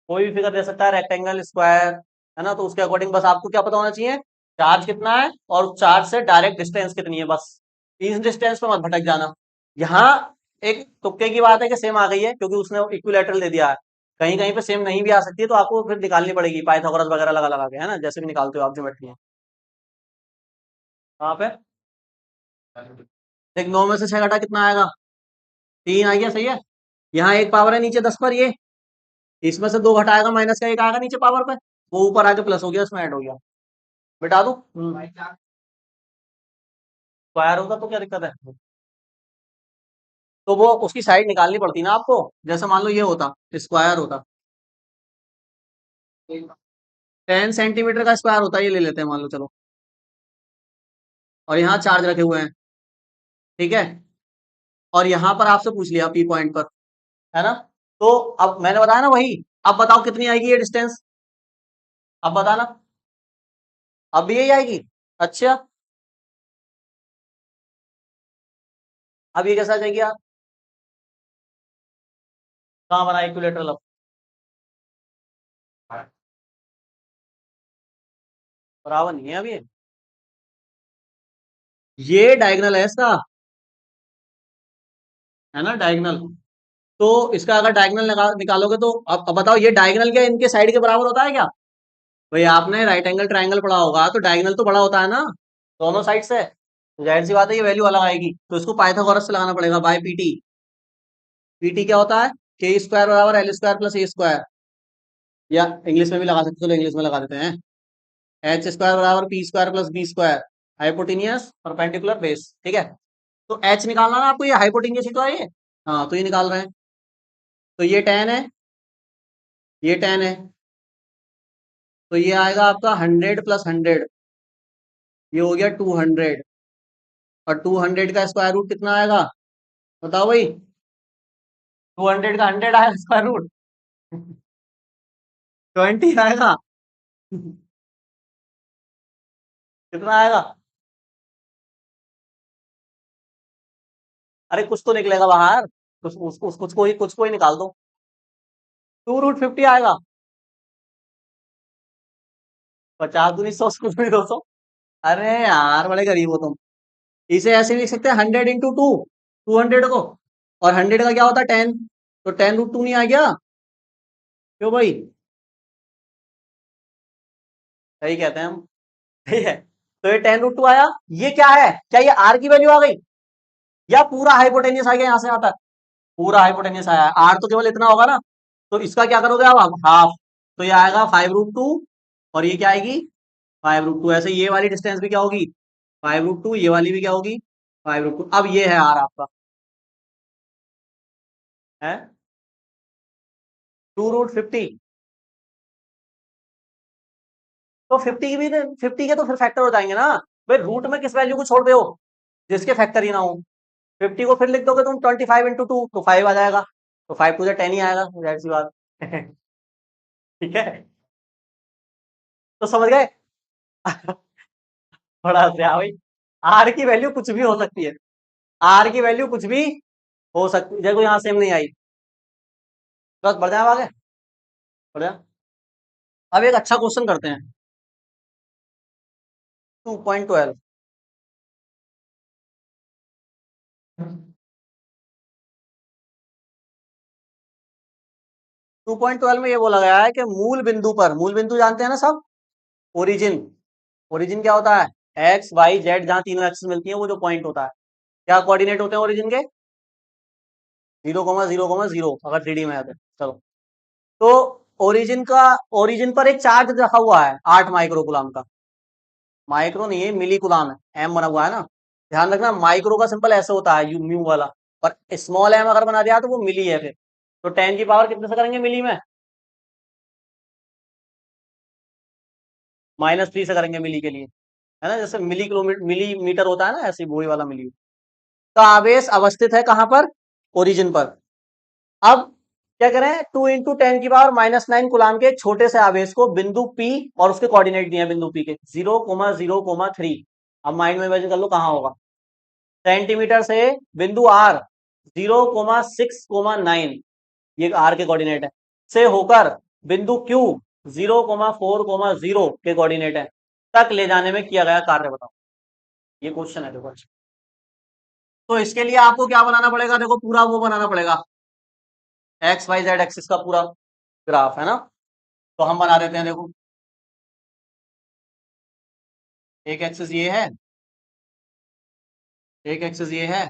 कोई भी फिगर दे सकता है, रेक्टेंगल, स्क्वायर, है ना। तो उसके अकॉर्डिंग बस आपको क्या पता होना चाहिए? चार्ज कितना है और चार्ज से डायरेक्ट डिस्टेंस कितनी है, बस। इस डिस्टेंस पे मत भटक जाना। यहाँ एक तुक्के की बात है कि सेम आ गई है क्योंकि उसने इक्विलेटरल दे दिया है। कहीं कहीं पे सेम नहीं भी आ सकती है तो आपको फिर निकालनी पड़ेगी पाइथागोरस वगैरह लगा लगा के, है ना, जैसे भी निकालते हो आप ज्योमेट्री में। वहां पे देख 9 में से 6 घटा कितना आएगा? 3 आ गया, सही है। यहाँ एक पावर है नीचे 10 पर, ये इसमें से 2 घटाएगा, माइनस का एक आएगा नीचे पावर पे, वो ऊपर आके प्लस हो गया, इसमें ऐड हो गया। बिठा दू स्क्वायर होगा तो क्या दिक्कत है? तो वो उसकी साइड निकालनी पड़ती ना आपको। जैसे मान लो ये होता, स्क्वायर होता, 10 सेंटीमीटर का स्क्वायर होता है, ये ले लेते हैं मान लो, चलो। और यहाँ चार्ज रखे हुए हैं, ठीक है। और यहाँ पर आपसे पूछ लिया पी पॉइंट पर, है ना। तो अब मैंने बताया ना वही। अब बताओ कितनी आएगी ये डिस्टेंस? अब बताना। अब भी यही आएगी। अच्छा, अब ये कैसा आ जाएगी यार? कहाँ बना इक्विलेटरल अब? बराबर नहीं है अब ये डायगनल है इसका, है ना, डायगनल। तो इसका अगर डायगनल निकालोगे तो अब बताओ ये डायगनल क्या इनके साइड के बराबर होता है क्या? भाई आपने राइट एंगल ट्रायंगल पढ़ा होगा, तो डायगनल तो बड़ा होता है ना दोनों साइड से। तो जाहिर सी बात है ये वैल्यू अलग आएगी, तो इसको पाइथागोरस से लगाना पड़ेगा बाय पीटी। पीटी क्या होता है? के स्क्वायर बराबर एल स्क्वायर प्लस ए स्क्वायर। या इंग्लिश में भी लगा सकते हो, चलो इंग्लिश में लगा देते हैं। एच स्क्वायर बराबर P square plus B square, hypotenuse perpendicular base, ठीक है। तो एच निकालना ना आपको, ये हाइपोटेनियस ही तो है ये। हाँ, तो ये निकाल रहे हैं। तो ये टेन है, ये टेन है, तो ये आएगा आपका 100 + 100, ये हो गया 200। और 200 का स्क्वायर रूट कितना आएगा? बताओ भाई। 200 का 100 आएगा स्क्वायर रूट, 20 आएगा। कितना आएगा? अरे कुछ तो निकलेगा बाहर, कुछ कोई निकाल दो। 2√50 आएगा। 50 दूनी 100, कुछ भी 200। अरे यार बड़े गरीब हो तुम। इसे ऐसे लिख सकते हैं 100 × 2, 200 को। और 100 का क्या होता है 10, तो 10√2 नहीं आ गया? क्यों भाई? सही कहते हैं हम। ठीक है, तो ये 10√2 आया। ये क्या है? क्या ये आर की वैल्यू आ गई, या पूरा हाइपोटेनियस आ गया यहां से यहां तक? पूरा हाइपोटेनियस आया है, आर तो केवल इतना होगा ना। तो इसका क्या करोगे आप? हाफ। तो ये आएगा 5√2, और ये क्या आएगी? 5√2। ऐसे ये वाली डिस्टेंस भी क्या होगी? 5√2। ये वाली भी क्या होगी? 5√2। अब ये है आर आपका, है 2√50। तो 50 की भी, 50 के तो फिर फैक्टर हो जाएंगे ना। भाई रूट में किस वैल्यू को छोड़ रहे हो जिसके फैक्टर ही ना हो? 50 को फिर लिख दोगे तुम 25 × 2, तो 5 आ जाएगा। तो 5 × 2 = 10 ही आएगा, जाहिर सी बात। ठीक है, तो समझ गए। बड़ा हंस रहा भाई। आर की वैल्यू कुछ भी हो सकती है, आर की वैल्यू कुछ भी हो सकती है। देखो यहाँ सेम नहीं आई, बस बढ़ जाए आगे, बढ़ जाए। अब एक अच्छा क्वेश्चन करते हैं। 2.12। 2.12 में ये बोला गया है कि मूल बिंदु पर, मूल बिंदु जानते हैं ना सब, ओरिजिन। ओरिजिन क्या होता है? एक्स वाई जेड, जहां तीनों एक्सिस मिलती हैं वो जो पॉइंट होता है। क्या कोऑर्डिनेट होते हैं ओरिजिन के? 0,0,0 अगर 3D में है तो। चलो, तो ओरिजिन का, ओरिजिन पर एक चार्ज रखा हुआ है 8 माइक्रो कूलम का। माइक्रो नहीं है, मिली कूलम है, एम बना हुआ है ना। ध्यान रखना, माइक्रो का सिंपल ऐसे होता है, यू म्यू वाला। और स्मॉल एम अगर बना दिया तो वो मिली है फिर। तो 10 की पावर कितने से करेंगे मिली में? -3 से करेंगे मिली के लिए, है ना। जैसे मिली किलोमीटर, मिलीमीटर होता है ना, ऐसे ही वही वाला मिली। तो आवेश अवस्थित है कहां पर? ओरिजिन पर। अब क्या करें, 2 × 10⁻⁹ कूलाम के एक छोटे से आवेश को बिंदु P, और उसके कोऑर्डिनेट दिए हैं बिंदु P के 0,0,3। अब माइंड में इमेजिन कर लो कहां होगा। सेंटीमीटर से बिंदु R 0,6,9, ये आर के कोऑर्डिनेट है, से होकर बिंदु Q 0,4,0 के कोऑर्डिनेट है, तक ले जाने में किया गया कार्य बताओ। ये क्वेश्चन है, देखो। तो इसके लिए आपको क्या बनाना पड़ेगा, देखो पूरा वो बनाना पड़ेगा, एक्स वाई जेड एक्सिस का पूरा ग्राफ, है ना। तो हम बना देते हैं, देखो एक एक्सिस ये है, एक एक्सिस ये है,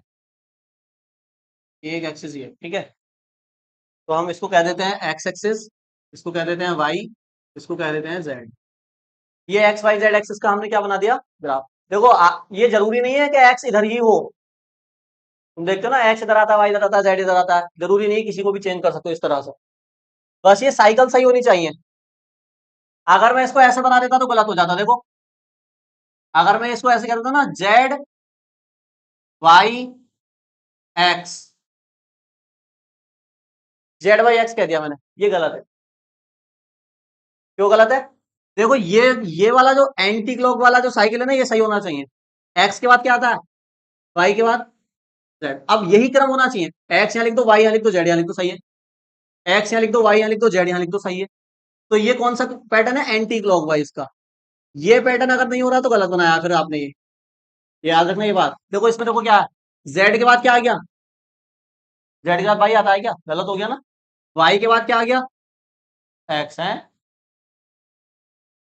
एक एक्सिस ये, ठीक है। तो हम इसको कह देते हैं एक्स एक्सिस, इसको कह देते हैं वाई, इसको कह देते हैं जेड। ये एक्स वाई जेड एक्सिस का हमने क्या बना दिया, ग्राफ। देखो ये जरूरी नहीं है कि एक्स इधर ही हो, तुम देखते हो ना एक्स इधर आता है, वाई इधर आता है, जेड इधर आता है, जरूरी नहीं, किसी को भी चेंज कर सकते हो इस तरह से। बस ये साइकिल सही होनी चाहिए। अगर मैं इसको ऐसे बना देता तो गलत हो जाता, देखो अगर मैं इसको ऐसे कर देता ना, Z Y X, Z Y X कह दिया मैंने, ये गलत है। क्यों गलत है, देखो ये वाला जो एंटी क्लॉक वाला जो साइकिल है ना, ये सही होना चाहिए। एक्स के बाद क्या आता है, वाई के बाद जेड, अब यही क्रम होना चाहिए, एक्स यहाँ लिख दो, वाई यहाँ लिख दो, जेड यहाँ लिख दो, सही है। एक्स यहाँ लिख दो, वाई यहाँ लिख दो, जेड यहाँ लिख दो, सही है। तो ये कौन सा पैटर्न है, एंटी क्लॉक वाइज का। ये पैटर्न अगर नहीं हो रहा तो गलत बनाया फिर आपने ये याद रखना ये बात। देखो इसमें देखो क्या है, जेड के बाद क्या आ गया, जेड के बाद वाई आता है क्या, गलत हो गया ना। वाई के बाद क्या आ गया, एक्स है,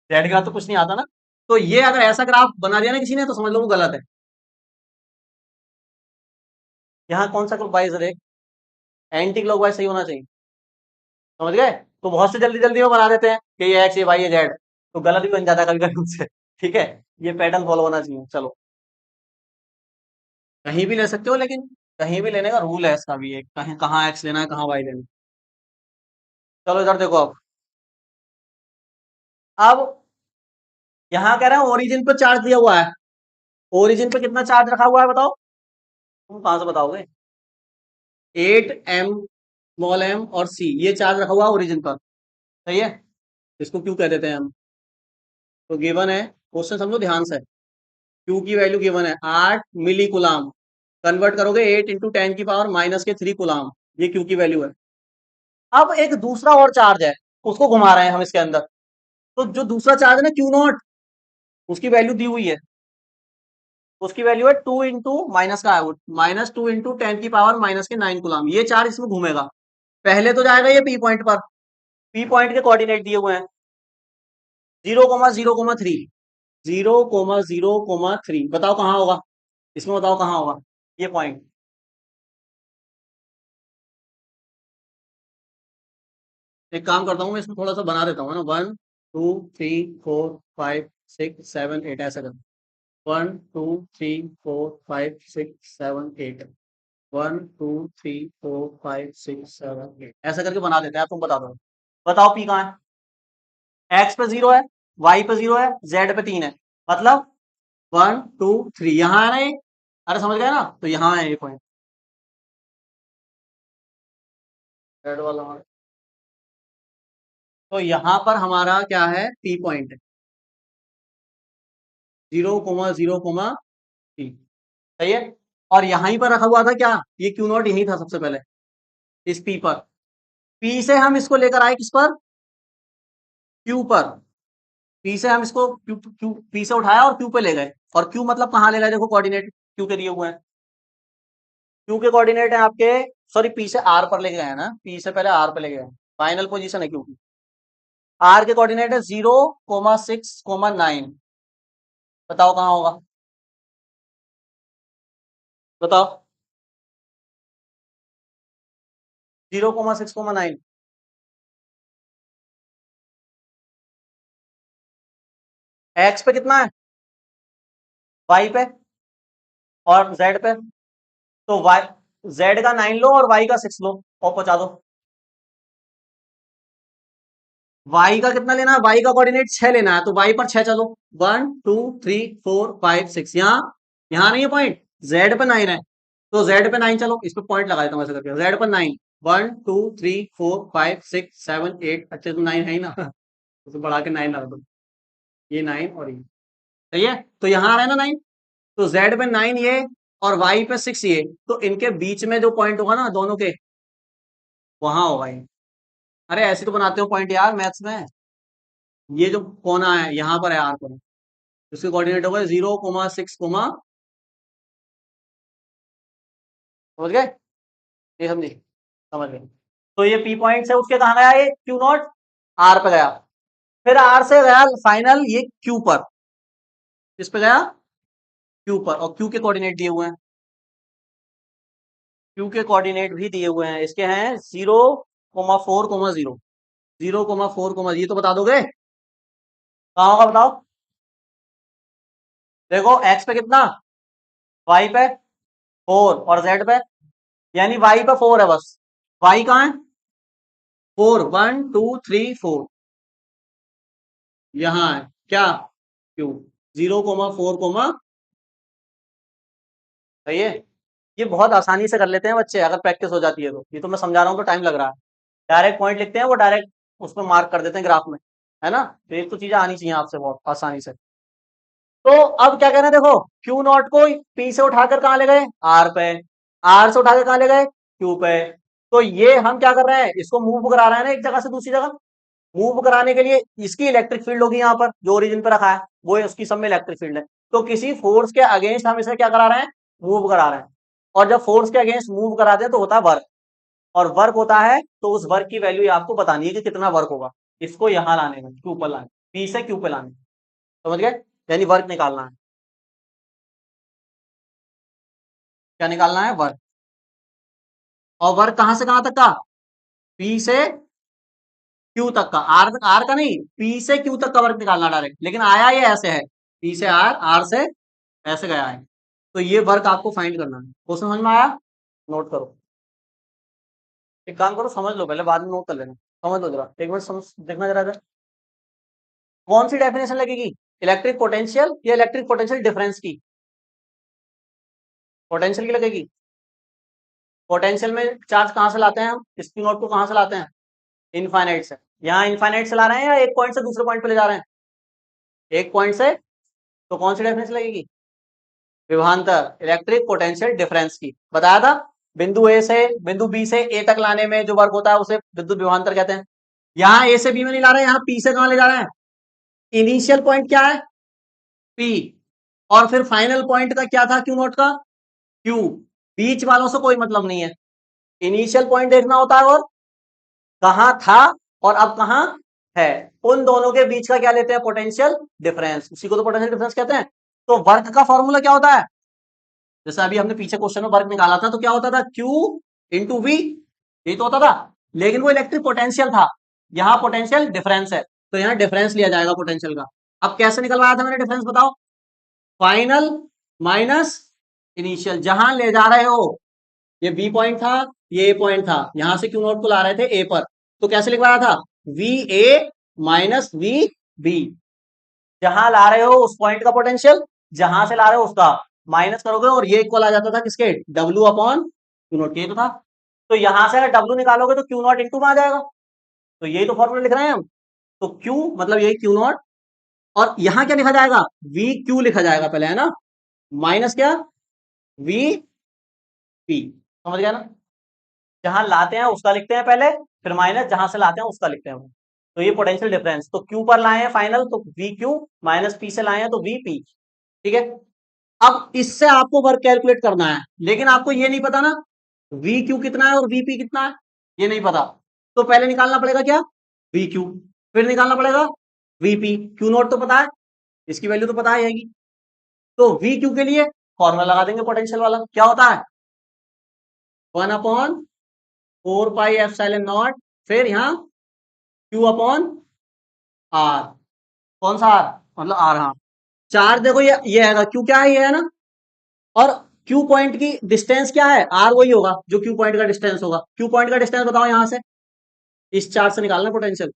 जेड के बाद तो कुछ नहीं आता ना। तो ये अगर ऐसा ग्राफ बना दिया ना किसी ने, तो समझ लो वो गलत है। यहाँ कौन सा क्लॉकवाइज है, एंटी क्लॉकवाइज सही होना चाहिए, समझ गए। तो बहुत से जल्दी जल्दी में बना देते हैं कि ये एक्स ये वाई ये जेड, तो गलत भी बन जाता है कभी कभी उनसे, ठीक है। ये पैटर्न फॉलो होना चाहिए। चलो कहीं भी ले सकते हो, लेकिन कहीं भी लेने का रूल है इसका भी एक, कहीं कहाँ एक्स लेना है कहाँ वाई लेना है। चलो इधर देखो अब यहाँ कह रहे हैं ओरिजिन पे चार्ज दिया हुआ है, ओरिजिन पे कितना चार्ज रखा हुआ है बताओ, तुम कहां से बताओगे। 8 m स्मॉल m और c, ये चार्ज रखा हुआ है ओरिजिन पर, सही है। इसको क्यों कह देते हैं हम, तो गिवन है, क्वेश्चन समझो ध्यान से। क्यू की वैल्यू गिवन है 8 मिली कुलाम, कन्वर्ट करोगे 8 × 10⁻³ ये क्यू की वैल्यू है। अब एक दूसरा और चार्ज है, उसको घुमा रहे हैं हम इसके अंदर। तो जो दूसरा चार्ज है ना Q0, उसकी वैल्यू दी हुई है, उसकी वैल्यू है 2 इंटू माइनस का -2 × 10⁻⁻⁹ ये चार्ज इसमें घूमेगा। पहले तो जाएगा ये पी पॉइंट पर, पी पॉइंट के कोऑर्डिनेट दिए हुए हैं 0,0,3, 0,0,3, बताओ कहां होगा, इसमें बताओ कहां होगा ये पॉइंट। एक काम करता हूँ मैं, इसमें थोड़ा सा बना देता हूँ ना, 1 2 3 4 5 6 7 8 ऐसा कर, 1 2 3 4 5 6 7 8, 1 2 3 4 5 6 7 8 ऐसा करके बना देते हैं। आप तुम बता दो, बताओ पी कहाँ है, एक्स पे 0 है, वाई पे 0 है, जेड पे 3 है, मतलब 1 2 3 यहाँ है ना ये, अरे समझ गए ना, तो यहाँ है ये पॉइंट, रेड वाला हमारा। तो यहाँ पर हमारा क्या है, पी पॉइंट है, 0,0,3, सही है। और यहाँ ही पर रखा हुआ था क्या, ये Q0 यही था सबसे पहले, इस पी पर। पी से हम इसको लेकर आए किस पर, क्यू पर। पी से हम इसको पी से उठाया और क्यू पे ले गए, और क्यू मतलब कहाँ ले गए, देखो कोऑर्डिनेट क्यू के दिए हुए हैं, क्यू के कोऑर्डिनेट है आपके, सॉरी पी से आर पर ले गए हैं ना, पी से पहले आर पे ले गए, फाइनल पोजीशन है क्यू की। आर के कोऑर्डिनेट है 0,6,9, बताओ कहाँ होगा, बताओ 0,6,9, एक्स पे कितना है, वाई पे और जेड पे, तो वाई जेड का 9 लो और वाई का 6 लो और पहुंचा दो। वाई का कितना लेना है, वाई का कोऑर्डिनेट 6 लेना है, तो वाई पर 6 चलो, 1 2 3 4 5 6, यहाँ नहीं है पॉइंट, जेड पे 9 है, तो जेड पे 9 चलो, इस पे पॉइंट लगा देता हूँ ऐसे करके, जेड पर 9, 1 2 3 4 5 6 7 8, अच्छे तो 9 है ही ना तो बढ़ा के 9 लगा दो, ये 9 और ये, सही है। तो यहाँ आ रहा है ना 9, तो जेड पे 9 ये और वाई पे 6 ये, तो इनके बीच में जो पॉइंट होगा ना दोनों के, वहां होगा ये। अरे ऐसे तो बनाते हो पॉइंट यार मैथ्स में, ये जो कोना है यहाँ पर है आर पर, उसके कोऑर्डिनेट होगा 0,6, समझ गए? ये समझी, समझ गए। तो ये पी पॉइंट है, उसके कहाँ गया ये क्यू नॉट, आर पे गया। फिर आर से गया फाइनल ये क्यू पर, किस पे गया, क्यू पर। और क्यू के कोऑर्डिनेट दिए हुए हैं, क्यू के कोऑर्डिनेट भी दिए हुए हैं, इसके हैं 0,4,0, 0,4, ये तो बता दोगे कहाँ होगा बताओ। देखो एक्स पे कितना, वाई पे 4 और जेड पे, यानी वाई पे 4 है बस, वाई कहाँ है 4, 1 2 3 4, यहां है क्या, क्यू, 0,4, सही है। ये बहुत आसानी से कर लेते हैं बच्चे अगर प्रैक्टिस हो जाती है तो, ये तो मैं समझा रहा हूँ तो टाइम लग रहा है। डायरेक्ट पॉइंट लिखते हैं, वो डायरेक्ट उसमें मार्क कर देते हैं ग्राफ में, है ना। तो ये तो चीजें आनी चाहिए आपसे बहुत आसानी से। तो अब क्या कहना है देखो, क्यू नॉट को पी से उठाकर कहाँ ले गए, आर पे, आर से उठाकर कहाँ ले गए, क्यू पे। तो ये हम क्या कर रहे हैं, इसको मूव करा रहे हैं ना एक जगह से दूसरी जगह। मूव कराने के लिए इसकी इलेक्ट्रिक फील्ड होगी यहाँ पर, जो ओरिजिन पे रखा है वो है, उसकी सब में इलेक्ट्रिक फील्ड है। तो किसी फोर्स के अगेंस्ट हम इसे क्या करा रहे हैं, मूव करा रहे हैं। और जब फोर्स के अगेंस्ट मूव कराते हैं तो होता है वर्क, और वर्क होता है तो उस वर्क की वैल्यू आपको बतानी है कि कितना वर्क होगा, इसको यहां लाने में, क्यू पर लाने, पी से क्यू पे लाने, समझ गए, यानी वर्क निकालना है। क्या निकालना है, वर्क। और वर्क कहां से कहां तक का, पी से क्यू तक का, आर आर का नहीं, पी से क्यू तक का वर्क निकालना डायरेक्ट, लेकिन आया ये ऐसे है, पी से आर, आर से ऐसे गया है। तो ये वर्क आपको फाइंड करना है, वो समझ में आया, नोट करो। एक काम करो, समझ लो पहले, बाद में नोट कर लेना। समझ लो जरा, एक मिनट समझ देखना जरा इधर। कौन सी डेफिनेशन लगेगी, इलेक्ट्रिक पोटेंशियल या इलेक्ट्रिक पोटेंशियल डिफरेंस की, पोटेंशियल की लगेगी। पोटेंशियल में चार्ज कहां से लाते हैं हम, इसकी नोट को कहां से लाते हैं, इनफाइनाइट से। यहाँ इनफाइनाइट से ला रहे हैं या एक पॉइंट से दूसरे पॉइंट पे ले जा रहे हैं, एक पॉइंट से। तो कौन सी डेफिनेशन लगेगी, विभवांतर, इलेक्ट्रिक पोटेंशियल डिफरेंस की, बताया था। बिंदु ए से, बिंदु बी से ए तक लाने में जो वर्क होता है उसे विद्युत विभवांतर कहते हैं। यहाँ ए से बी में नहीं ला रहे हैं, यहाँ पी से कहां ले जा रहे हैं, इनिशियल पॉइंट क्या है, पी, और फिर फाइनल पॉइंट का क्या था क्यू नोट का, क्यू। बीच वालों से कोई मतलब नहीं है, इनिशियल पॉइंट देखना होता है और कहां था और अब कहां है, उन दोनों के बीच का क्या लेते हैं, पोटेंशियल डिफरेंस, उसी को तो पोटेंशियल डिफरेंस कहते हैं। तो वर्क का फॉर्मूला क्या होता है, जैसे अभी हमने पीछे क्वेश्चन में वर्क निकाला था तो क्या होता था, क्यू इंटू वी, यही तो होता था। लेकिन वो इलेक्ट्रिक पोटेंशियल था, यहाँ पोटेंशियल डिफरेंस है, तो यहाँ डिफरेंस लिया जाएगा पोटेंशियल का। अब कैसे निकलवाया था मैंने डिफरेंस बताओ, फाइनल माइनस इनिशियल, जहां ले जा रहे हो, ये बी पॉइंट था, ये ए पॉइंट था, यहां से क्यू नोट को ला रहे थे ए पर, तो कैसे लिखवाया था, V A minus V B, जहां ला रहे हो उस पॉइंट का पोटेंशियल, जहां से ला रहे हो उसका, माइनस करोगे और ये इक्वल आ जाता था किसके, डब्ल्यू अपॉन क्यू नॉट, ये तो था। तो यहां से अगर डब्ल्यू निकालोगे तो क्यू नॉट इंटू में आ जाएगा, तो यही तो फॉर्मूला लिख रहे हैं हम। तो क्यू मतलब यही क्यू नॉट, और यहां क्या लिखा जाएगा, वी क्यू लिखा जाएगा पहले, है ना, माइनस क्या, वी पी, समझ गया ना। जहां लाते हैं उसका लिखते हैं पहले, फिर माइनस जहां से लाते हैं उसका लिखते हैं। तो ये पोटेंशियल डिफरेंस, तो क्यू पर लाए हैं फाइनल तो वी क्यू, माइनस पी से लाए हैं तो वी पी, ठीक है। अब इससे आपको वर्क कैलकुलेट करना है, लेकिन आपको ये नहीं पता ना वी क्यू कितना है और वीपी कितना है, ये नहीं पता। तो पहले निकालना पड़ेगा क्या, वी क्यू, फिर निकालना पड़ेगा वीपी, क्यू नोट तो पता है, इसकी वैल्यू तो पता है आएगी। तो वी क्यू के लिए फॉर्मूला लगा देंगे पोटेंशियल वाला, क्या होता है, 1/4 पाई एप्सिलॉन नॉट, फिर यहाँ क्यू अपॉन आर, कौन सा आर, मतलब आर, हाँ, चार्ज देखो ये आएगा, क्यू क्या है, ये है ना, और क्यू पॉइंट की डिस्टेंस क्या है, आर वही होगा जो क्यू पॉइंट का डिस्टेंस होगा। क्यू पॉइंट का डिस्टेंस बताओ यहां से, इस चार्ज से निकालना पोटेंशियल,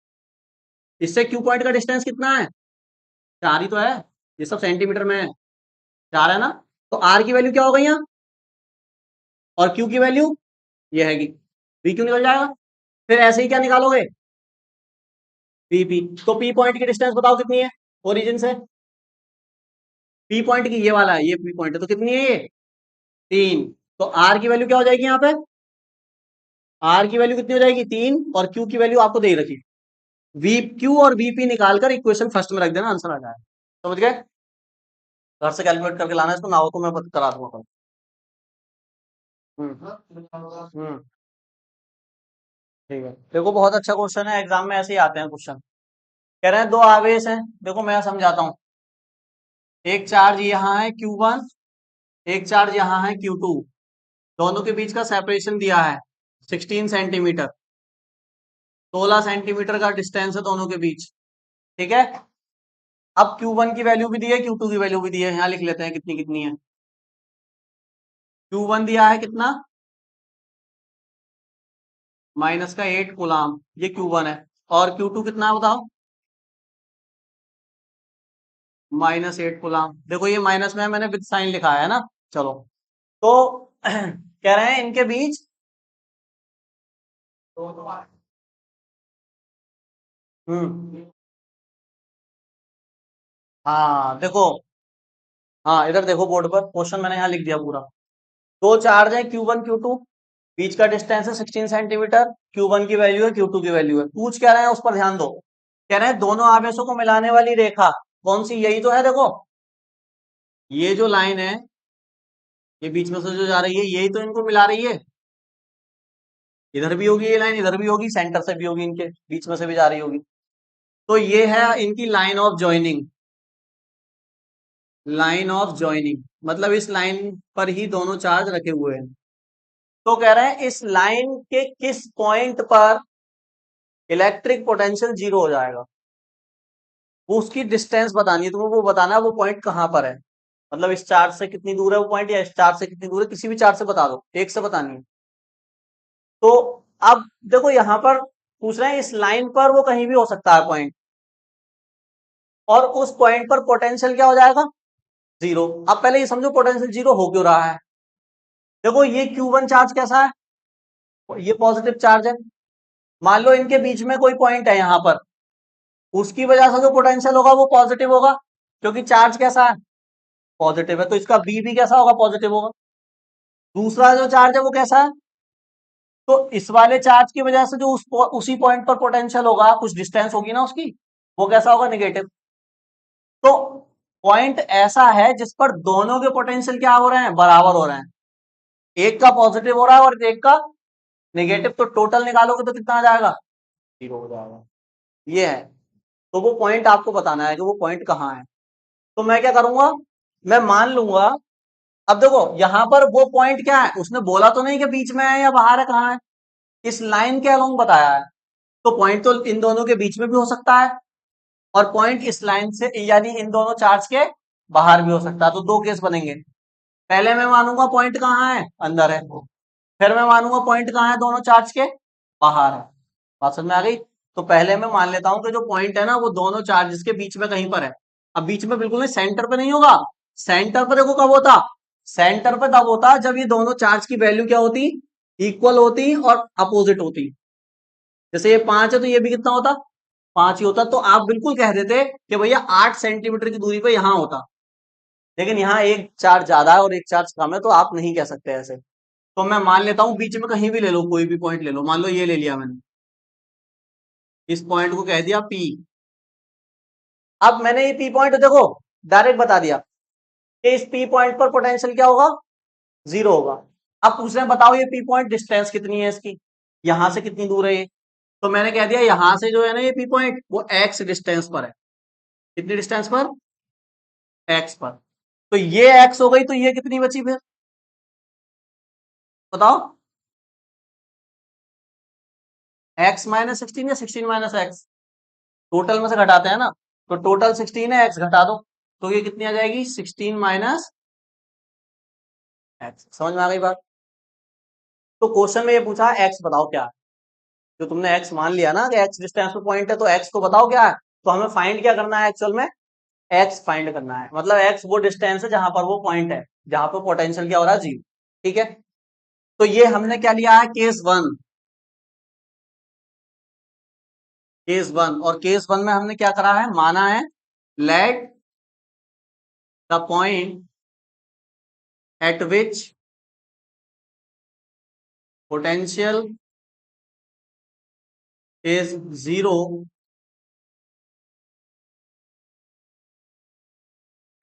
इससे क्यू पॉइंट का डिस्टेंस कितना है, 4 ही तो है, ये सब सेंटीमीटर में है, 4 है ना। तो आर की वैल्यू क्या हो गई यहाँ, और क्यू की वैल्यू ये हैगी, वी क्यू निकल जाएगा। फिर ऐसे ही क्या निकालोगे, पी पी, तो पी पॉइंट की डिस्टेंस बताओ कितनी है, ओरिजिन से, पी पॉइंट की, ये वाला है, ये पी पॉइंट है, तो कितनी है ये, 3। तो आर की वैल्यू क्या हो जाएगी यहाँ पे, आर की वैल्यू कितनी हो जाएगी, 3, और क्यू की वैल्यू आपको दे रखी, वी क्यू और वीपी निकालकर इक्वेशन फर्स्ट में रख देना, आंसर आ जाएगा, समझ गए। घर से कैलकुलेट करके लाना है इसको, ना हो तो मैं करा दूंगा। हम्म। ठीक है, देखो बहुत अच्छा क्वेश्चन है, एग्जाम में ऐसे ही आते हैं क्वेश्चन। कह रहे हैं दो आवेश हैं, देखो मैं समझाता हूँ। एक चार्ज यहाँ है Q1, एक चार्ज यहाँ है Q2। दोनों के बीच का सेपरेशन दिया है 16 सेंटीमीटर। 16 सेंटीमीटर का डिस्टेंस है दोनों के बीच। ठीक है। अब Q1 की वैल्यू भी दी है, Q2 की वैल्यू भी दी है, यहाँ लिख लेते हैं कितनी कितनी है। Q1 दिया है कितना, माइनस का 8 कूलाम, ये Q1 है। और Q2 कितना है बताओ, -8 कूलाम। देखो ये माइनस में है, मैंने विद साइन लिखा है ना। चलो, तो कह रहे हैं इनके बीच। हम्म। हाँ देखो, हाँ इधर देखो बोर्ड पर क्वेश्चन मैंने यहाँ लिख दिया पूरा। दो चार्ज है Q1 Q2, बीच का डिस्टेंस है 16 सेंटीमीटर। Q1 की वैल्यू है, Q2 की वैल्यू है। पूछ क्या रहे हैं उस पर ध्यान दो। कह रहे हैं दोनों आवेशों को मिलाने वाली रेखा कौन सी, यही तो है देखो। ये जो लाइन है, ये बीच में से जो जा रही है, यही तो इनको मिला रही है। इधर भी होगी ये लाइन, इधर भी होगी, सेंटर से भी होगी, इनके बीच में से भी जा रही होगी। तो ये है इनकी line of joining. Line of joining मतलब इस लाइन पर ही दोनों चार्ज रखे हुए हैं। तो कह रहे हैं इस लाइन के किस पॉइंट पर इलेक्ट्रिक पोटेंशियल जीरो हो जाएगा। वो उसकी डिस्टेंस बतानी है तुम्हें, वो बताना है वो पॉइंट कहां पर है। मतलब इस चार्ज से कितनी दूर है वो पॉइंट, या इस चार्ज से कितनी दूर है, किसी भी चार्ज से बता दो, एक से बतानी है। तो अब देखो यहां पर पूछ रहे हैं इस लाइन पर वो कहीं भी हो सकता है पॉइंट, और उस पॉइंट पर पोटेंशियल क्या हो जाएगा, जीरो। अब पहले ये समझो पोटेंशियल जीरो हो क्यों रहा है। देखो ये Q1 चार्ज कैसा है, ये पॉजिटिव चार्ज है। मान लो इनके बीच में कोई पॉइंट है यहाँ पर, उसकी वजह से जो पोटेंशियल होगा वो पॉजिटिव होगा, क्योंकि चार्ज कैसा है, पॉजिटिव है। तो इसका बी भी कैसा होगा, पॉजिटिव होगा। दूसरा जो चार्ज है वो कैसा है, तो इस वाले चार्ज की वजह से जो उसी पॉइंट पर पोटेंशियल होगा, कुछ डिस्टेंस होगी ना उसकी, वो कैसा होगा, निगेटिव। तो पॉइंट ऐसा है जिस पर दोनों के पोटेंशियल क्या हो रहे हैं, बराबर हो रहे हैं। एक का पॉजिटिव हो रहा है और एक का नेगेटिव, तो टोटल निकालोगे तो कितना आ जाएगा, जीरो हो जाएगा। ये है। तो वो पॉइंट आपको बताना है कि वो पॉइंट कहाँ है। तो मैं क्या करूंगा, मैं मान लूंगा। अब देखो यहां पर वो पॉइंट क्या है, उसने बोला तो नहीं कि बीच में है या बाहर है, कहाँ है, इस लाइन के अलोंग बताया है। तो पॉइंट तो इन दोनों के बीच में भी हो सकता है, और पॉइंट इस लाइन से यानी इन दोनों चार्ज के बाहर भी हो सकता है। तो दो केस बनेंगे। पहले मैं मानूंगा पॉइंट कहाँ है, अंदर है। फिर मैं मानूंगा पॉइंट कहाँ है, दोनों चार्ज के बाहर है। बात समझ में आ गई। तो पहले मैं मान लेता हूं कि जो पॉइंट है ना वो दोनों चार्जेस के बीच में कहीं पर है। अब बीच में बिल्कुल नहीं, सेंटर पे नहीं होगा। सेंटर पे देखो कब होता, सेंटर पे तब होता जब ये दोनों चार्ज की वैल्यू क्या होती, इक्वल होती और अपोजिट होती। जैसे ये 5 है तो ये भी कितना होता, 5 ही होता। तो आप बिल्कुल कह देते कि भैया 8 सेंटीमीटर की दूरी पे यहां होता। लेकिन यहाँ एक चार्ज ज्यादा है और एक चार्ज कम है, तो आप नहीं कह सकते ऐसे। तो मैं मान लेता हूं बीच में कहीं भी ले लो, कोई भी पॉइंट ले लो, मान लो ये ले लिया मैंने, इस पॉइंट को कह दिया पी। अब मैंने ये पी पॉइंट देखो डायरेक्ट बता दिया कि इस पी पॉइंट पर पोटेंशियल क्या होगा, जीरो होगा। अब पूछ रहे हैं बताओ ये पी पॉइंट डिस्टेंस कितनी है इसकी, यहां से कितनी दूर है ये। तो मैंने कह दिया यहां से जो है ना ये पी पॉइंट वो एक्स डिस्टेंस पर है। कितनी डिस्टेंस पर, एक्स पर। तो ये एक्स हो गई, तो ये कितनी बची फिर बताओ, x-16 या 16 - x, टोटल में से घटाते हैं ना। तो टोटल 16 है, एक्स घटा दो, तो ये कितनी आ जाएगी, 16 - x। समझ में आ गई बात। तो क्वेश्चन में ये पूछा एक्स बताओ क्या है। जो तुमने एक्स मान लिया ना कि एक्स डिस्टेंस पे पॉइंट है, तो एक्स को बताओ क्या है। तो हमें फाइंड क्या करना है एक्चुअल में, एक्स फाइंड करना है। मतलब एक्स वो डिस्टेंस है जहां पर वो पॉइंट है, जहां पर पोटेंशियल क्या हो रहा है, जीरो। ठीक है। तो ये हमने क्या लिया है, केस वन। केस वन, और केस वन में हमने क्या करा है, माना है let the point eight which potential is zero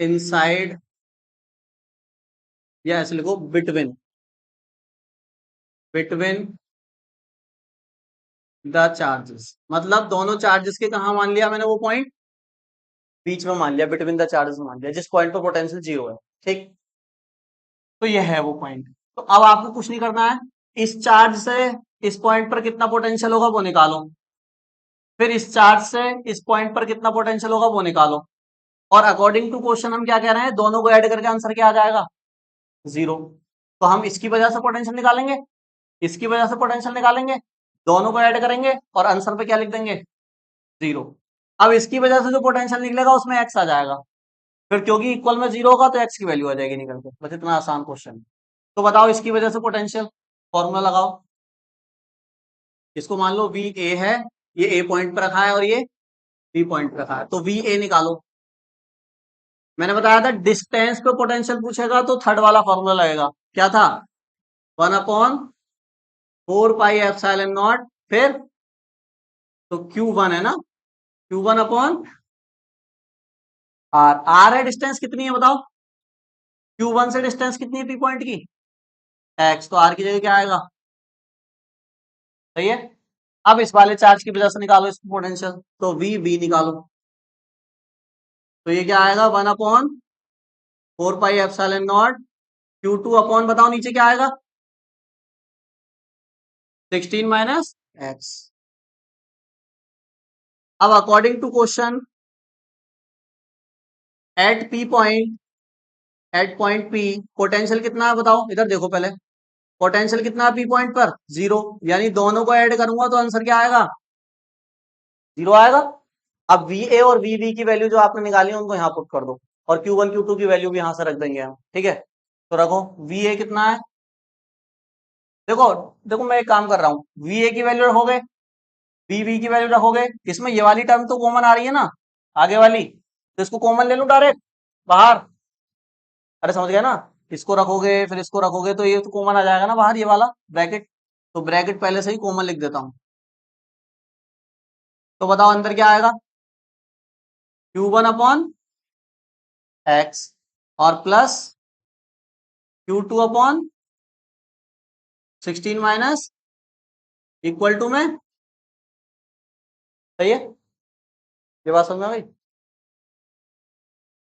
inside, या ऐसे लिखो बिटवीन बिटवीन द चार्जेस, मतलब दोनों चार्जेस के कहा मान लिया मैंने वो पॉइंट, बीच में मान लिया, बिटवीन द चार्जेस मान लिया, जिस पॉइंट पर पोटेंशियल जीरो है। ठीक, तो ये है वो पॉइंट। तो अब आपको कुछ नहीं करना है, इस चार्ज से इस पॉइंट पर कितना पोटेंशियल होगा वो निकालो, फिर इस चार्ज से इस पॉइंट पर कितना पोटेंशियल होगा वो निकालो, और अकॉर्डिंग टू क्वेश्चन हम क्या कह रहे हैं, दोनों को ऐड करके आंसर क्या आ जाएगा, जीरो। तो हम इसकी वजह से पोटेंशियल निकालेंगे, इसकी वजह से पोटेंशियल निकालेंगे, दोनों को ऐड करेंगे और आंसर पे क्या लिख देंगे, जीरो। अब इसकी वजह से जो पोटेंशियल निकलेगा उसमें एक्स आ जाएगा, फिर क्योंकि इक्वल में जीरो होगा तो एक्स की वैल्यू आ जाएगी निकल के, बस इतना आसान क्वेश्चन है। तो बताओ इसकी वजह से पोटेंशियल, फॉर्मूला लगाओ, इसको मान लो वी ए है, ये ए पॉइंट पर रखा है और ये बी पॉइंट पर रखा है, तो वी ए निकालो। मैंने बताया था डिस्टेंस पे पोटेंशियल पूछेगा तो थर्ड वाला फॉर्मूला लगेगा, क्या था, 1/4 पाई एप्सिलॉन नॉट, फिर तो Q1 है ना, Q1/R, आर है डिस्टेंस कितनी है बताओ, Q1 से डिस्टेंस कितनी है पी पॉइंट की, एक्स, तो आर की जगह क्या आएगा, सही है। अब इस वाले चार्ज की वजह से निकालो इसको पोटेंशियल, तो वी बी निकालो, तो ये क्या आएगा, 1/4 pi epsilon not, Q2 upon बताओ नीचे क्या आएगा, 16 माइनस एक्स। अब according to question at P point, at point P potential कितना है बताओ, इधर देखो पहले, पोटेंशियल कितना है पी पॉइंट पर, जीरो, यानी दोनों को ऐड करूंगा तो आंसर क्या आएगा, जीरो आएगा। अब वी ए और वी बी की वैल्यू जो आपने निकाली है उनको यहाँ पुट कर दो, और Q1 Q2 की वैल्यू भी यहां से रख देंगे हम, ठीक है। तो रखो वी ए कितना है, देखो देखो मैं एक काम कर रहा हूँ, वी ए की वैल्यू रखोगे, वी बी की वैल्यू रखोगे, इसमें ये वाली टर्म तो कॉमन आ रही है ना, आगे वाली, तो इसको कॉमन ले लो डायरेक्ट बाहर, अरे समझ गया ना, इसको रखोगे फिर इसको रखोगे तो ये तो कॉमन आ जाएगा ना बाहर, ये वाला ब्रैकेट, तो ब्रैकेट पहले से ही कॉमन लिख देता हूं, तो बताओ अंदर क्या आएगा, Q1/x और plus Q2/16 minus equal to में, सही है, ये बात समझ में आ गई।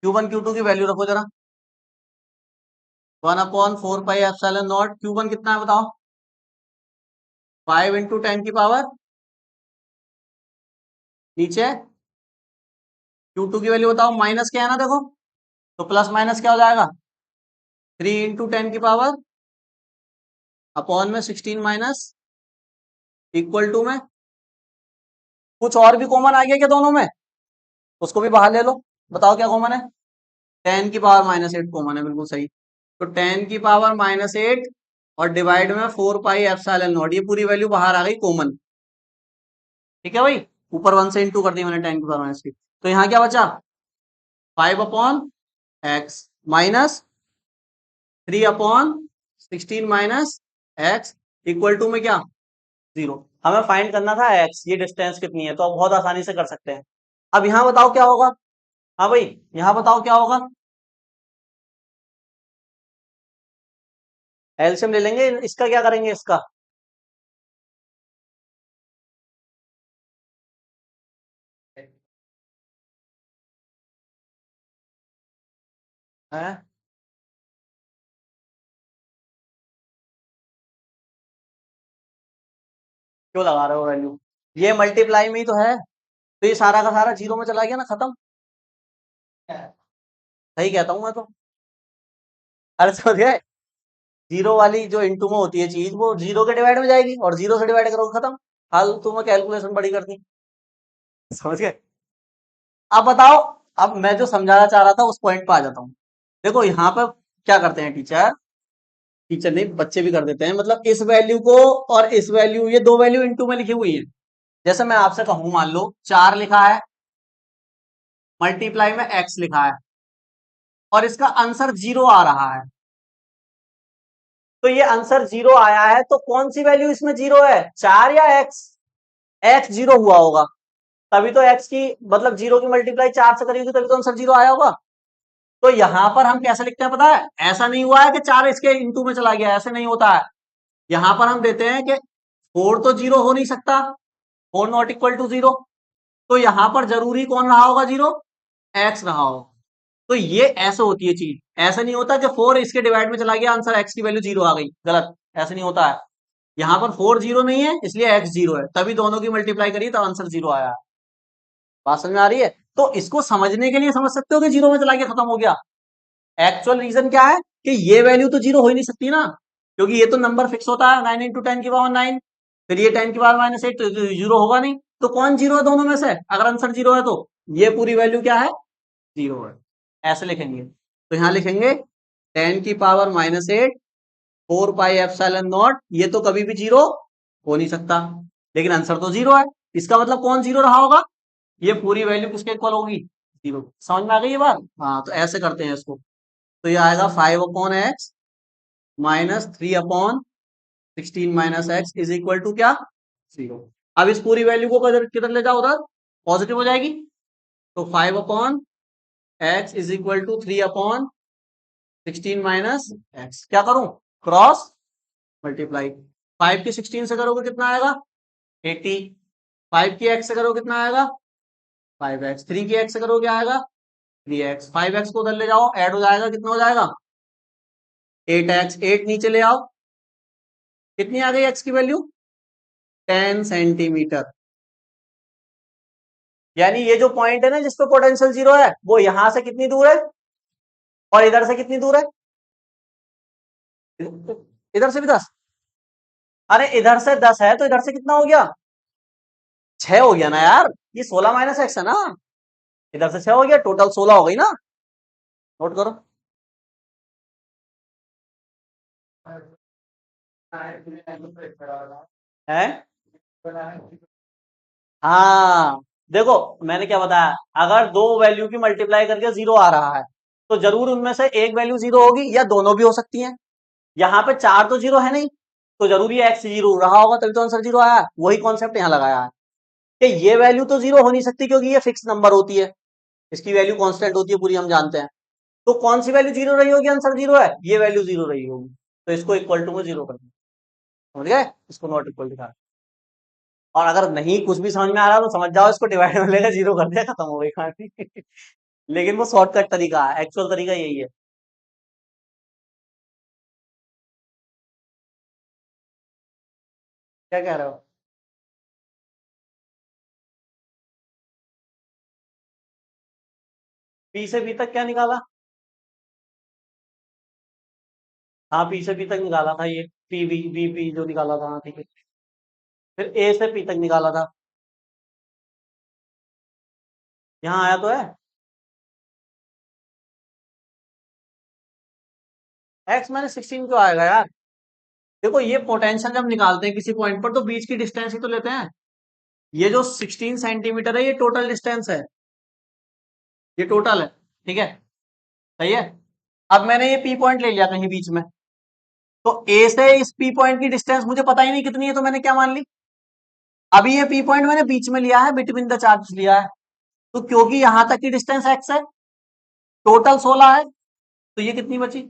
Q1 Q2 की वैल्यू रखो जरा, 1/4 पाई एप्सिलॉन नॉट, Q1 कितना है बताओ, 5 × 10 की पावर, नीचे Q2 की वैल्यू बताओ, माइनस क्या है ना देखो, तो प्लस माइनस क्या हो जाएगा, 3 × 10 की पावर अपॉन में 16 माइनस इक्वल टू में, कुछ और भी कॉमन आ गया क्या दोनों में, उसको भी बाहर ले लो, बताओ क्या कॉमन है, 10⁻⁻8 कॉमन है, बिल्कुल सही। तो 10⁻⁻8 और डिवाइड में 4 पाई एप्सिलॉन नॉट, ये पूरी वैल्यू बाहर आ गई कॉमन, ठीक है भाई, ऊपर 1 से इंटू कर दी मैंने 10⁻⁻6, तो यहाँ क्या बचा, 5/x minus 3/16 minus X equal to में क्या, जीरो। हमें फाइंड करना था एक्स, ये डिस्टेंस कितनी है, तो अब बहुत आसानी से कर सकते हैं। अब यहाँ बताओ क्या होगा, हाँ भाई यहाँ बताओ क्या होगा, एलसीएम ले लेंगे, इसका क्या करेंगे, इसका है, क्यों लगा रहे हो वैल्यू, ये मल्टीप्लाई में ही तो है, तो ये सारा का सारा जीरो में चला गया ना, खत्म, सही कहता हूँ मैं तो, अरे समझ गए, जीरो वाली जो इंटू में होती है चीज वो जीरो के डिवाइड में जाएगी, और जीरो से डिवाइड करोगे खत्म, फालतू में कैलकुलेशन बड़ी करनी, समझ गए। अब बताओ, अब मैं जो समझाना चाह रहा था उस पॉइंट पे आ जाता हूँ। देखो यहाँ पे क्या करते हैं टीचर, टीचर नहीं बच्चे भी कर देते हैं, मतलब इस वैल्यू को और इस वैल्यू, ये दो वैल्यू इंटू में लिखी हुई है, जैसे मैं आपसे कहूं मान लो 4 लिखा है, मल्टीप्लाई में x लिखा है, और इसका आंसर जीरो आ रहा है, तो ये आंसर जीरो आया है, तो कौन सी वैल्यू इसमें जीरो है, 4 या x, x जीरो हुआ होगा, तभी तो x की मतलब जीरो की मल्टीप्लाई 4 से करी होगी, तभी तो आंसर जीरो आया होगा। तो यहां पर हम कैसे लिखते हैं पता है, ऐसा नहीं हुआ है कि 4 इसके इंटू में चला गया, ऐसे नहीं होता है, यहां पर हम देते हैं कि 4 तो 0 हो नहीं सकता, 4 नॉट इक्वल टू 0, तो यहां पर जरूरी कौन रहा होगा 0, एक्स रहा होगा। तो ये ऐसे होती है चीज, ऐसा नहीं होता कि 4 इसके डिवाइड में चला गया आंसर एक्स की वैल्यू 0 आ गई, गलत, ऐसे नहीं होता है। यहाँ पर 4 0 नहीं है इसलिए एक्स 0 है, तभी दोनों की मल्टीप्लाई करी तो आंसर 0 आया। बात समझ में आ रही है? तो इसको समझने के लिए समझ सकते हो कि 0 में चला के खत्म हो गया। एक्चुअल रीजन क्या है कि ये वैल्यू तो 0 हो ही नहीं सकती ना, क्योंकि ये तो नंबर फिक्स होता है 9 इंटू 10 की पावर 9, फिर ये 10 की पावर -8, तो 0 होगा नहीं। तो कौन 0 है दोनों में से, अगर आंसर 0 है तो ये पूरी वैल्यू क्या है, 0 है। ऐसे लिखेंगे, तो यहां लिखेंगे 10 की पावर -8 4 पाई एप्सिलॉन नॉट, ये तो कभी भी 0 हो नहीं सकता, लेकिन आंसर तो 0 है। इसका मतलब कौन 0 रहा होगा, ये पूरी वैल्यू किसके इक्वल होगी, 0। समझ में आ गई ये बात? हाँ, तो ऐसे करते हैं इसको। तो ये आएगा 5/x -3/16 - x is equal to क्या, 0। अब इस पूरी वैल्यू को किधर किधर ले जाओ, उधर पॉजिटिव हो जाएगी। तो 5/x is equal to 3/16 - x, क्या करूं, क्रॉस मल्टीप्लाई। 5 की 16 से करोगे कितना आएगा, 80। 5 की x से करो कितना आएगा, 5x। 3 की x से करो क्या आएगा, 3x। 5x को उधर ले जाओ, ऐड हो जाएगा, कितना हो जाएगा, 8x। 8 नीचे ले आओ, कितनी आ गई x की वैल्यू, 10 सेंटीमीटर। यानी ये जो पॉइंट है ना जिसपे पोटेंशियल 0 है, वो यहां से कितनी दूर है, और इधर से कितनी दूर है, इधर से भी 10। अरे इधर से 10 है तो इधर से कितना हो गया, 6 हो गया ना यार, ये 16 - x है ना, इधर से 6 हो गया, टोटल 16 हो गई ना। नोट करो। है, हाँ, देखो मैंने क्या बताया, अगर दो वैल्यू की मल्टीप्लाई करके 0 आ रहा है तो जरूर उनमें से एक वैल्यू 0 होगी या दोनों भी हो सकती हैं। यहाँ पे 4 तो 0 है नहीं, तो जरूरी है x 0 रहा होगा तभी तो आंसर 0 आया है। वही कॉन्सेप्ट यहाँ लगाया है कि ये वैल्यू तो 0 हो नहीं सकती क्योंकि ये फिक्स नंबर होती है, इसकी वैल्यू कांस्टेंट होती है पूरी, हम जानते हैं। तो कौन सी वैल्यू 0 रही होगी, आंसर 0 है, ये वैल्यू 0 रही होगी, तो इसको इक्वल टू में 0 कर दिया। समझ गए, इसको नॉट इक्वल दिखा। और अगर नहीं कुछ भी समझ में आ रहा तो समझ जाओ, इसको डिवाइड में लेकर 0 कर दिया, खत्म हो गई कहानी। लेकिन वो शॉर्टकट तरीका है, एक्चुअल तरीका यही है। क्या कह रहे हो, पी से बी तक क्या निकाला, हाँ पी से बी तक निकाला था, ये पी बी बी पी जो निकाला था, हाँ ठीक है। फिर ए से पी तक निकाला था, यहाँ आया तो है। x - 16 क्यों आएगा यार, देखो ये पोटेंशियल जब निकालते हैं किसी पॉइंट पर तो बीच की डिस्टेंस ही तो लेते हैं। ये जो 16 सेंटीमीटर है ये टोटल डिस्टेंस है, ये टोटल है, ठीक है, सही है। अब मैंने ये पी पॉइंट ले लिया कहीं बीच में, तो ए से इस पी पॉइंट की डिस्टेंस मुझे पता ही नहीं कितनी है, तो मैंने क्या मान ली, अभी ये पी पॉइंट मैंने बीच में लिया है, बिटवीन द चार्ज लिया है, तो क्योंकि यहां तक की डिस्टेंस एक्स है, टोटल 16 है, तो ये कितनी बची,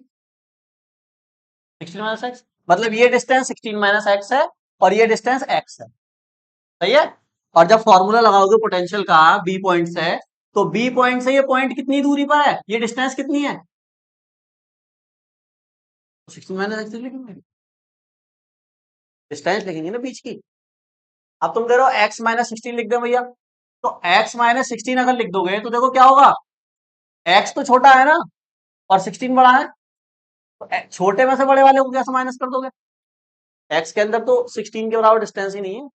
16 - x, मतलब ये डिस्टेंस 16 - x है, और ये डिस्टेंस x है, सही है। और जब फॉर्मूला लगाओगे पोटेंशियल का बी पॉइंट से, तो बी पॉइंट से ये पॉइंट कितनी दूरी पर है, ये डिस्टेंस कितनी है, 16 - x लिखेंगे, डिस्टेंस लिखेंगे ना बीच की। अब तुम कह रहे हो x - 16 लिख दो भैया, तो x - 16 अगर लिख दोगे तो देखो क्या होगा, x तो छोटा है ना, और 16 बड़ा है, तो छोटे में से बड़े वाले को कैसे माइनस कर दोगे, x के अंदर तो 16 के बराबर डिस्टेंस ही नहीं है।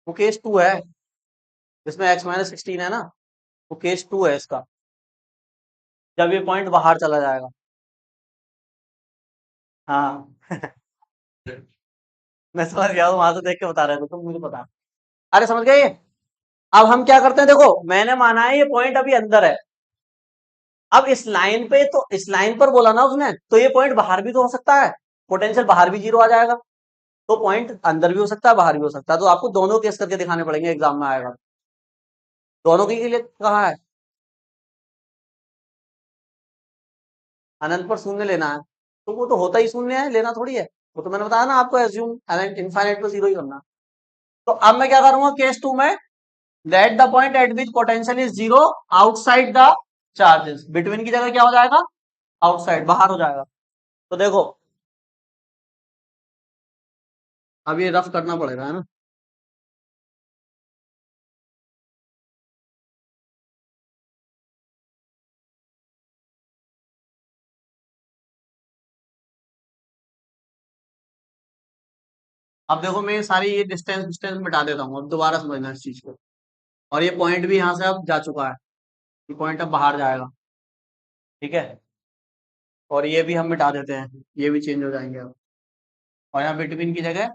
वो केस 2 है, जिसमें x - 16 है ना, वो केस 2 है इसका, जब ये पॉइंट बाहर चला जाएगा। हाँ। मैं समझ गया हूँ, वहां से देख के बता रहे थे तुम, मुझे पता। अरे समझ गए, अब हम क्या करते हैं, देखो मैंने माना है ये पॉइंट अभी अंदर है, अब इस लाइन पे, तो इस लाइन पर बोला ना उसने, तो ये पॉइंट बाहर भी तो हो सकता है, पोटेंशियल बाहर भी 0 आ जाएगा, तो पॉइंट अंदर भी हो सकता है बाहर भी हो सकता है, तो आपको दोनों केस करके दिखाने पड़ेंगे, एग्जाम में आएगा। दोनों के लिए कहा है, अनंत पर शून्य लेना है, तो वो तो होता ही शून्य है, लेना थोड़ी है। वो तो मैंने बताया ना आपको, एज्यूम अनंत इनफाइनाइट पर जीरो ही करना। तो अब मैं क्या करूंगा केस 2 में, let the point eight which potential is zero outside the charges, between की जगह क्या हो जाएगा, आउटसाइड, बाहर हो जाएगा। तो देखो अब ये रफ करना पड़ेगा, है ना। अब देखो मैं सारी ये डिस्टेंस डिस्टेंस मिटा देता हूँ, अब दोबारा समझना इस चीज को। और ये पॉइंट भी यहाँ से अब जा चुका है, ये पॉइंट अब बाहर जाएगा, ठीक है। और ये भी हम मिटा देते हैं, ये भी चेंज हो जाएंगे अब। और यहाँ बिटवीन की जगह,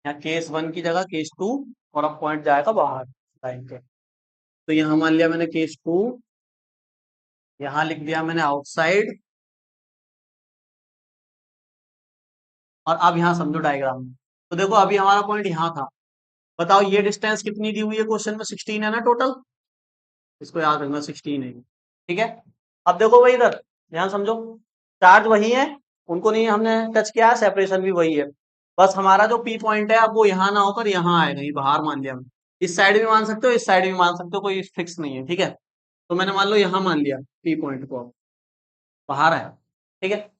यहाँ केस 1 की जगह केस 2, और अब पॉइंट जाएगा बाहर लाइन के। तो यहाँ मान लिया मैंने केस 2, यहाँ लिख दिया मैंने आउटसाइड। और अब यहाँ समझो डायग्राम में, तो देखो अभी हमारा पॉइंट यहाँ था। बताओ ये डिस्टेंस कितनी दी हुई है क्वेश्चन में, 16 है ना टोटल, इसको याद रखना 16 है, ठीक है। अब देखो भाई इधर ध्यान समझो, चार्ज वही है, उनको नहीं हमने टच किया है, सेपरेशन भी वही है। बस हमारा जो पी पॉइंट है अब वो यहाँ ना होकर यहाँ आएगा, ये बाहर मान लिया हमने। इस साइड भी मान सकते हो, इस साइड भी मान सकते हो, कोई फिक्स नहीं है, ठीक है। तो मैंने मान लो यहाँ मान लिया पी पॉइंट को, बाहर है, ठीक है।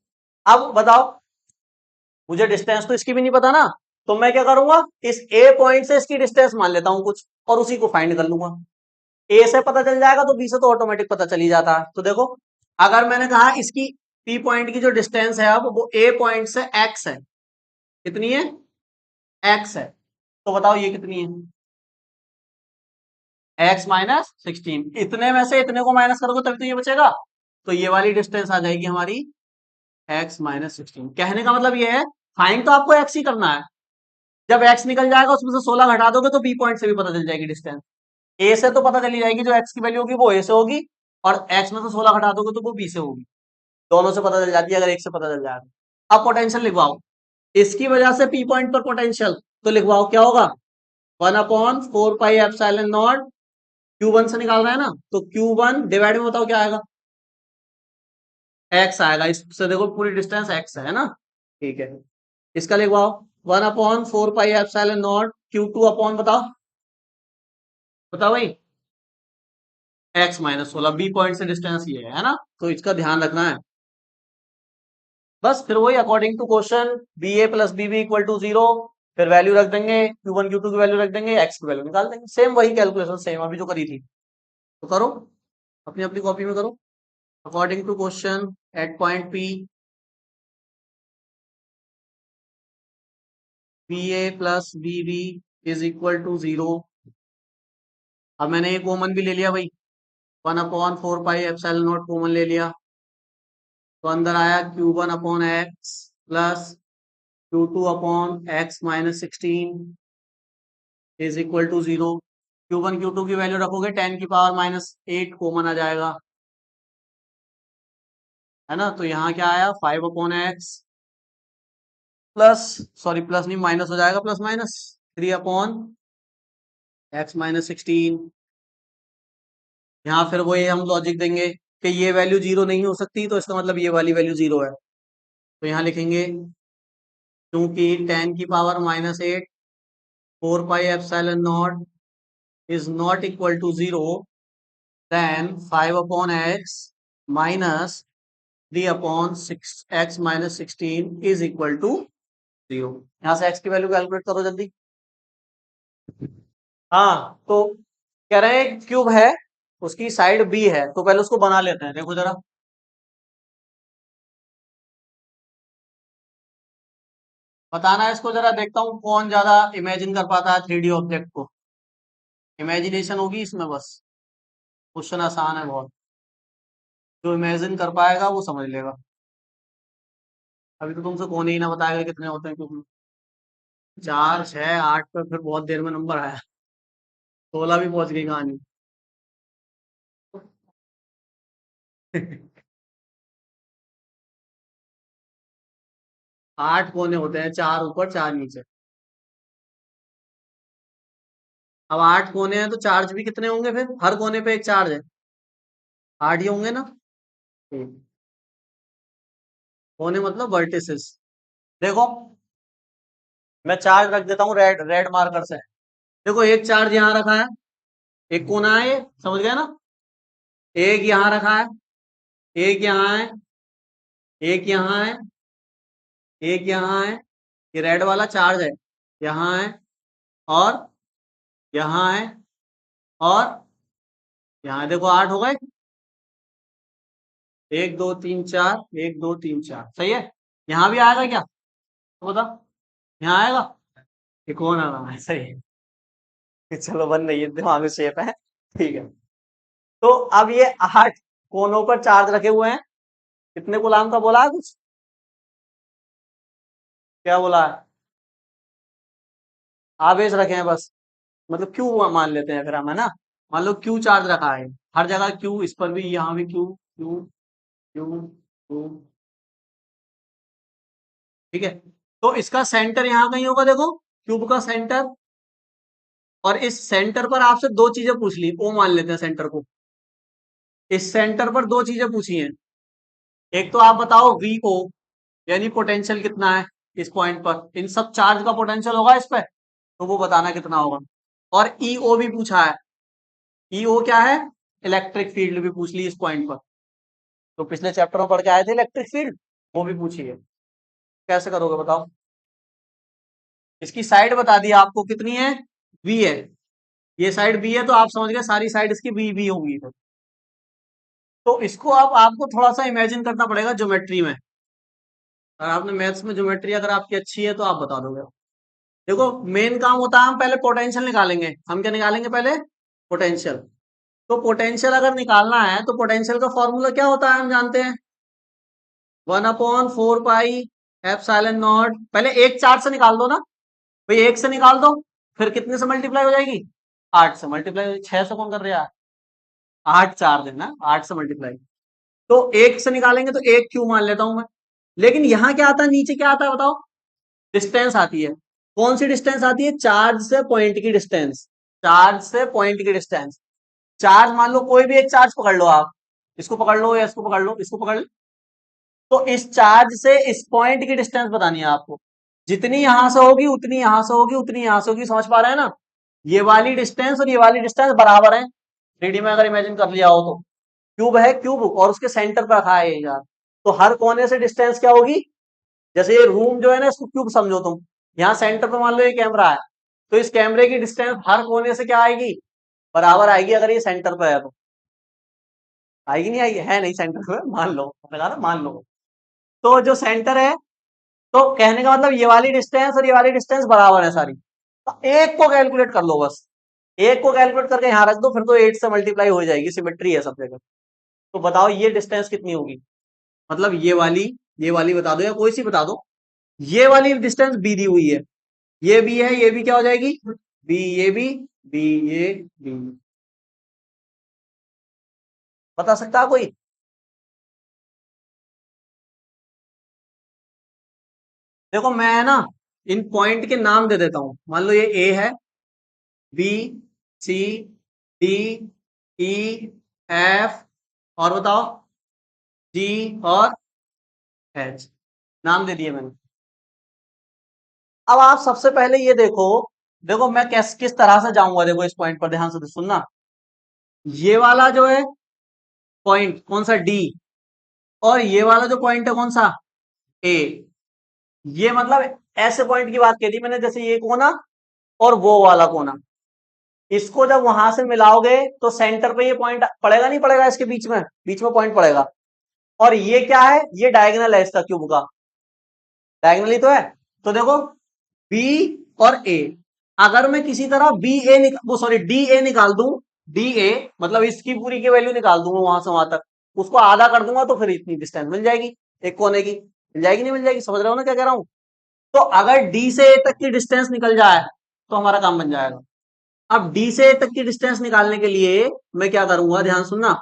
अब बताओ, मुझे डिस्टेंस तो इसकी भी नहीं पता ना, तो मैं क्या करूंगा, इस ए पॉइंट से इसकी डिस्टेंस मान लेता हूँ कुछ, और उसी को फाइंड कर लूंगा। ए से पता चल जाएगा तो बी से तो ऑटोमेटिक पता चल ही जाता है। तो देखो अगर मैंने कहा इसकी पी पॉइंट की जो डिस्टेंस है अब वो ए पॉइंट से एक्स है, कितनी है, एक्स है। तो बताओ ये कितनी है, एक्स माइनस 16। इतने में से इतने को माइनस करोगे तभी तो ये बचेगा। तो ये वाली डिस्टेंस आ जाएगी हमारी एक्स माइनस 16। कहने का मतलब ये है, फाइंड तो आपको एक्स ही करना है। जब एक्स निकल जाएगा उसमें से 16 घटा दोगे तो बी पॉइंट से भी पता चल जाएगी डिस्टेंस। ए से तो पता चली जाएगी, जो एक्स की वैल्यू होगी वो ए से होगी, और एक्स में से 16 घटा दोगे तो वो बी से होगी। दोनों से पता चल जाती है, अगर एक से पता चल जाएगा। अब पोटेंशियल लिखवाओ, इसकी वजह से पी पॉइंट पर पोटेंशियल, तो लिखवाओ क्या होगा, 1/4 पाई एप्सिलॉन नॉट, Q1 से निकाल रहे हैं ना, तो Q1 डिवाइड में बताओ क्या आएगा, एक्स आएगा, इससे देखो पूरी डिस्टेंस एक्स है ना, ठीक है। इसका लिखवाओ 1/4 pi epsilon not Q2 upon, बताओ बताओ भाई, एक्स माइनस 16, बी पॉइंट से डिस्टेंस ये है ना, तो इसका ध्यान रखना है। बस फिर वही according to question, B A plus B B equal to zero, फिर वैल्यू रख देंगे, Q1 Q2 की वैल्यू रख देंगे, एक्स की वैल्यू निकाल देंगे। सेम वही कैलकुलेशन, सेम अभी जो करी थी। तो करो, अपनी अपनी कॉपी में करो। According to question at point P, B A plus B B is equal to zero. अब मैंने ये कॉमन भी ले लिया भाई, 1/4 पाई एप्सिलॉन नॉट कॉमन ले लिया, तो अंदर आया Q1/x plus Q2/x-16 is equal to zero. Q1 Q2 की वैल्यू रखोगे 10⁻⁸ कॉमन आ जाएगा, है ना। तो यहाँ क्या आया, 5/x प्लस, सॉरी प्लस नहीं माइनस हो जाएगा, प्लस माइनस 3/x-16। यहाँ फिर वही हम लॉजिक देंगे कि ये वैल्यू जीरो नहीं हो सकती, तो इसका मतलब ये वाली वैल्यू जीरो है। तो यहाँ लिखेंगे क्योंकि 10⁻⁸ 4 पाई epsilon not is not equal to zero, then 5/x minus 3/6x-16 is equal to zero. यहाँ से x की वैल्यू कैलकुलेट करो जल्दी। हाँ तो कह रहे हैं क्यूब है, उसकी साइड बी है, तो पहले उसको बना लेते हैं, देखो जरा। बताना है इसको जरा, देखता हूँ कौन ज्यादा इमेजिन कर पाता है 3D ऑब्जेक्ट को। इमेजिनेशन होगी इसमें बस, क्वेश्चन आसान है बहुत, जो इमेजिन कर पाएगा वो समझ लेगा। अभी तो तुमसे कौन ही ना बताएगा कितने होते हैं क्यूब। 4 6 8 पे फिर बहुत देर में नंबर आया, 16 भी पहुंच गई कहानी। 8 कोने होते हैं, 4 ऊपर 4 नीचे। अब 8 कोने हैं तो चार्ज भी कितने होंगे, फिर हर कोने पे एक चार्ज है, 8 ही होंगे ना। ठीक। कोने मतलब वर्टिसेस। देखो मैं चार्ज रख देता हूँ रेड रेड मार्कर से। देखो एक चार्ज यहाँ रखा है, एक कोना है, ये समझ गया ना। एक यहाँ रखा है, एक यहाँ है, एक यहाँ है, एक यहाँ है। ये रेड वाला चार्ज है, यहाँ है, और यहाँ है, और यहाँ देखो 8 हो गए। 1 2 3 4, 1 2 3 4, सही है। यहाँ भी आएगा क्या, तो बता, यहाँ आएगा। ये कौन आ रहा है, सही है। चलो बन रही है, दिमाग में शेप है, ठीक है। तो अब ये 8 कोनों पर चार्ज रखे हुए हैं। कितने गुलाम का बोला है कुछ, क्या बोला है? आवेश रखे हैं बस, मतलब क्यू मान लेते हैं फिर हम, है ना। मान लो क्यू चार्ज रखा है, हर जगह क्यू, इस पर भी, यहाँ भी क्यू क्यू क्यू क्यू, ठीक है। तो इसका सेंटर यहाँ कहीं होगा, देखो क्यूब का सेंटर। और इस सेंटर पर आपसे दो चीजें पूछ ली, ओ मान लेते हैं सेंटर को। इस सेंटर पर दो चीजें पूछी हैं। एक तो आप बताओ वी ओ, यानी पोटेंशियल कितना है इस पॉइंट पर, इन सब चार्ज का पोटेंशियल होगा इस पे, तो वो बताना कितना होगा। और ई ओ भी पूछा है। ई ओ क्या है, इलेक्ट्रिक फील्ड भी पूछ ली इस पॉइंट पर। तो पिछले चैप्टर में पढ़ के आए थे इलेक्ट्रिक फील्ड, वो भी पूछी है। कैसे करोगे बताओ। इसकी साइड बता दी आपको कितनी है, वी है। ये साइड बी है तो आप समझ गए सारी साइड इसकी बी बी होंगी। तो इसको अब आपको थोड़ा सा इमेजिन करना पड़ेगा ज्योमेट्री में। अगर आपने मैथ्स में ज्योमेट्री अगर आपकी अच्छी है तो आप बता दोगे। देखो मेन काम होता है, हम पहले पोटेंशियल निकालेंगे। हम क्या निकालेंगे पहले, पोटेंशियल। तो पोटेंशियल अगर निकालना है तो पोटेंशियल का फॉर्मूला क्या होता है हम जानते हैं, 1/4 पाई एप्सिलॉन नॉट। पहले एक चार्ज से निकाल दो ना भाई, एक से निकाल दो, फिर कितने से मल्टीप्लाई हो जाएगी, 8 से मल्टीप्लाई। 6 से कौन कर रहा है, 8 चार्ज है ना, 8 से मल्टीप्लाई। तो एक से निकालेंगे तो एक क्यू मान लेता हूं मैं। लेकिन यहां क्या आता है, नीचे क्या आता है बताओ, डिस्टेंस आती है। कौन सी डिस्टेंस आती है, चार्ज से पॉइंट की डिस्टेंस। चार्ज से पॉइंट की डिस्टेंस। चार्ज मान लो कोई भी एक चार्ज पकड़ लो आप, इसको पकड़ लो या इसको पकड़ लो, इसको पकड़ लो। तो इस चार्ज से इस पॉइंट की डिस्टेंस बतानी है आपको। जितनी यहां से होगी उतनी यहां से होगी, उतनी यहां से होगी, समझ पा रहे हैं ना। ये वाली डिस्टेंस और ये वाली डिस्टेंस बराबर है, 3D में अगर इमेजिन कर लिया हो तो। क्यूब है, क्यूब और उसके सेंटर पर रखा है ये यार। तो हर कोने से डिस्टेंस क्या होगी, जैसे ये रूम जो है ना इसको क्यूब समझो तुम। यहाँ सेंटर पर मान लो ये कैमरा है, तो इस कैमरे की डिस्टेंस हर कोने से क्या आएगी, बराबर आएगी। अगर ये सेंटर पर है तो आएगी, नहीं आएगी, है नहीं सेंटर पे, मान लो, लगा ना, मान लो। तो जो सेंटर है, तो कहने का मतलब ये वाली डिस्टेंस और ये वाली डिस्टेंस बराबर है सारी। तो एक को कैलकुलेट कर लो बस, एक को कैलकुलेट करके यहाँ रख दो, फिर तो 8 से मल्टीप्लाई हो जाएगी, सिमेट्री है सब जगह। तो बताओ ये डिस्टेंस कितनी होगी, मतलब ये वाली बता दो या कोई सी बता दो। ये वाली डिस्टेंस बी दी हुई है, ये भी है, ये भी क्या हो जाएगी, बी, ये भी बी, ये बी। बता सकता है कोई। देखो मैं ना इन पॉइंट के नाम दे देता हूं। मान लो ये ए है, बी, सी, डी, ई, एफ, और बताओ जी, और एच। नाम दे दिए मैंने। अब आप सबसे पहले ये देखो, देखो मैं किस तरह से जाऊंगा, देखो इस पॉइंट पर ध्यान से सुनना। ये वाला जो है पॉइंट कौन सा, डी। और ये वाला जो पॉइंट है कौन सा, ए। ये मतलब ऐसे पॉइंट की बात कह दी मैंने, जैसे ये कोना और वो वाला कोना। इसको जब वहां से मिलाओगे तो सेंटर पे ये पॉइंट पड़ेगा, नहीं पड़ेगा, इसके बीच में पॉइंट पड़ेगा। और ये क्या है, ये डायगोनल है इसका, क्यूब का डायगोनल ही तो है। तो देखो बी और ए, अगर मैं किसी तरह बी ए वो सॉरी डी ए निकाल दूं, डी ए मतलब इसकी पूरी की वैल्यू निकाल दूंगा वहां से वहां तक, उसको आधा कर दूंगा तो फिर इतनी डिस्टेंस मिल जाएगी, एक कोने की। मिल जाएगी नहीं मिल जाएगी, समझ रहे हो ना क्या कह रहा हूं। तो अगर डी से ए तक की डिस्टेंस निकल जाए तो हमारा काम बन जाएगा। अब डी से ए तक की डिस्टेंस निकालने के लिए मैं क्या करूंगा, ध्यान सुनना।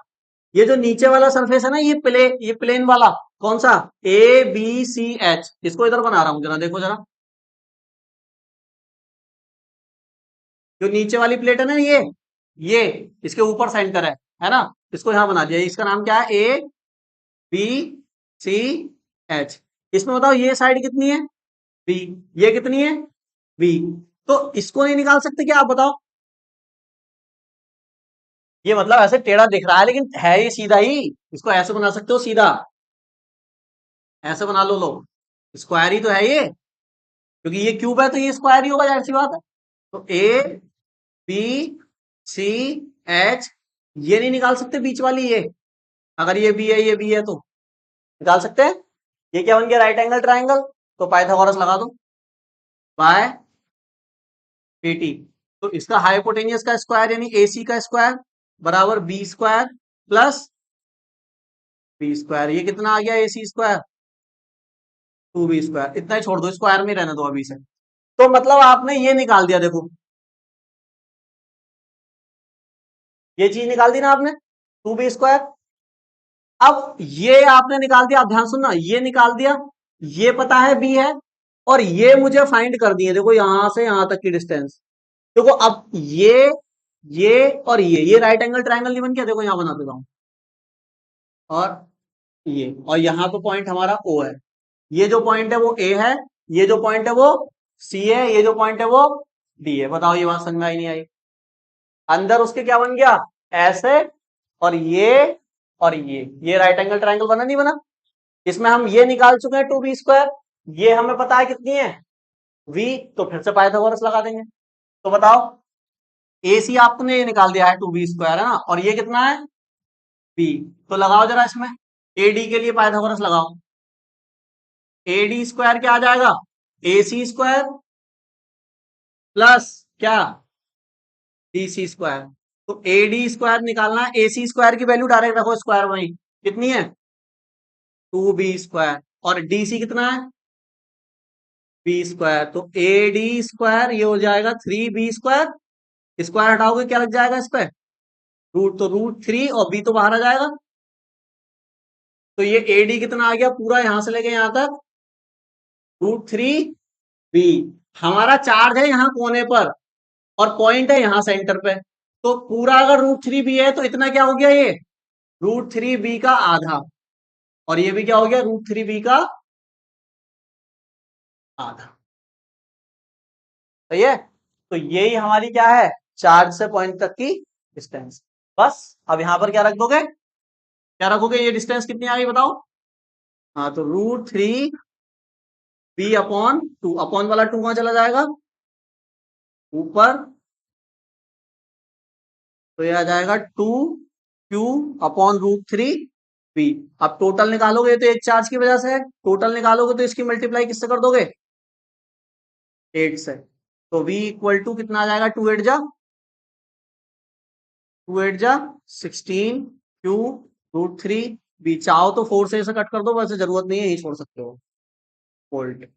ये जो नीचे वाला सरफेस है ना, ये प्लेन वाला कौन सा, ए बी सी एच, इसको इधर बना रहा हूं, जरा देखो जरा। जो नीचे वाली प्लेट है ना, ये इसके ऊपर सेंटर है ना। इसको यहां बना दिया, इसका नाम क्या है, ए बी सी एच। इसमें बताओ ये साइड कितनी है, बी, ये कितनी है, बी। तो इसको नहीं निकाल सकते क्या, आप बताओ। ये मतलब ऐसे टेढ़ा दिख रहा है लेकिन है ये सीधा ही। इसको ऐसे बना सकते हो सीधा, ऐसे बना लो, लो स्क्वायर ही तो है ये, क्योंकि ये क्यूब है तो ये स्क्वायर ही होगा, जाहिर सी बात है। तो ए बी सी एच, ये नहीं निकाल सकते बीच वाली ये, अगर ये बी है ये बी है तो निकाल सकते हैं। ये क्या बन गया, राइट एंगल ट्राइंगल। तो पाइथागोरस लगा दो, बाय पीटी। तो इसका हाइपोटेनियस का स्क्वायर यानी एसी का स्क्वायर बराबर B square plus B square, ये कितना आ गया AC square, two B square. इतना ही छोड़ दो, स्क्वायर में रहने दो अभी से। तो मतलब आपने ये निकाल दिया, देखो ये चीज निकाल दी ना आपने, टू बी स्क्वायर। अब ये आपने निकाल दिया, अब ध्यान सुनना, ये निकाल दिया, ये पता है बी है, और ये मुझे फाइंड कर दिए, देखो यहां से यहां तक की डिस्टेंस। देखो अब ये और ये राइट एंगल ट्राइंगल नहीं बन गया, देखो यहां बना देता हूं, और ये, और यहां पे पॉइंट हमारा ओ है, ये जो पॉइंट है वो ए है, ये जो पॉइंट है वो सी है, ये जो पॉइंट है वो डी है। बताओ ये बात समझ में आई नहीं आई। अंदर उसके क्या बन गया, ऐसे, और ये राइट एंगल ट्राइंगल बना नहीं बना। इसमें हम ये निकाल चुके हैं टू बी स्क्वायर, ये हमें पता है कितनी है, वी। तो फिर से पाइथागोरस लगा देंगे। तो बताओ, ए सी आपने ये निकाल दिया है टू बी स्क्वायर है ना, और ये कितना है, बी। तो लगाओ जरा इसमें, ए डी के लिए पाइथागोरस लगाओ। ए डी स्क्वायर क्या आ जाएगा, ए सी स्क्वायर प्लस क्या, डी सी स्क्वायर। तो ए डी स्क्वायर निकालना है, ए सी स्क्वायर की वैल्यू डायरेक्ट रखो स्क्वायर में ही, कितनी है, टू बी स्क्वायर, और डी सी कितना है, बी स्क्वायर। तो ए डी स्क्वायर ये हो जाएगा थ्री बी स्क्वायर, स्क्वायर हटाओगे क्या लग जाएगा इस पे, रूट, तो रूट थ्री, और बी तो बाहर आ जाएगा। तो ये ए डी कितना आ गया पूरा यहां से लेके यहां तक, रूट थ्री बी। हमारा चार्ज है यहाँ कोने पर, और पॉइंट है यहाँ सेंटर पे। तो पूरा अगर रूट थ्री बी है तो इतना क्या हो गया, ये रूट थ्री बी का आधा, और ये भी क्या हो गया, रूट थ्री बी का आधा। सही है। तो यही हमारी क्या है, चार्ज से पॉइंट तक की डिस्टेंस। बस अब यहां पर क्या रख दोगे, क्या रखोगे, ये डिस्टेंस कितनी आ गई बताओ। हाँ, तो root three B upon two, upon वाला टू कहां चला जाएगा, ऊपर। तो ये आ जाएगा two Q upon root three B. अब टोटल निकालोगे तो एक चार्ज की वजह से है, टोटल निकालोगे तो इसकी मल्टीप्लाई किससे कर दोगे, एट से। तो v इक्वल टू कितना आ जाएगा, टू एट जा 16 क्यू रूट थ्री बी। चाहो तो फोर से इसे कट कर दो, वैसे जरूरत नहीं है, यही छोड़ सकते हो, वोल्ट।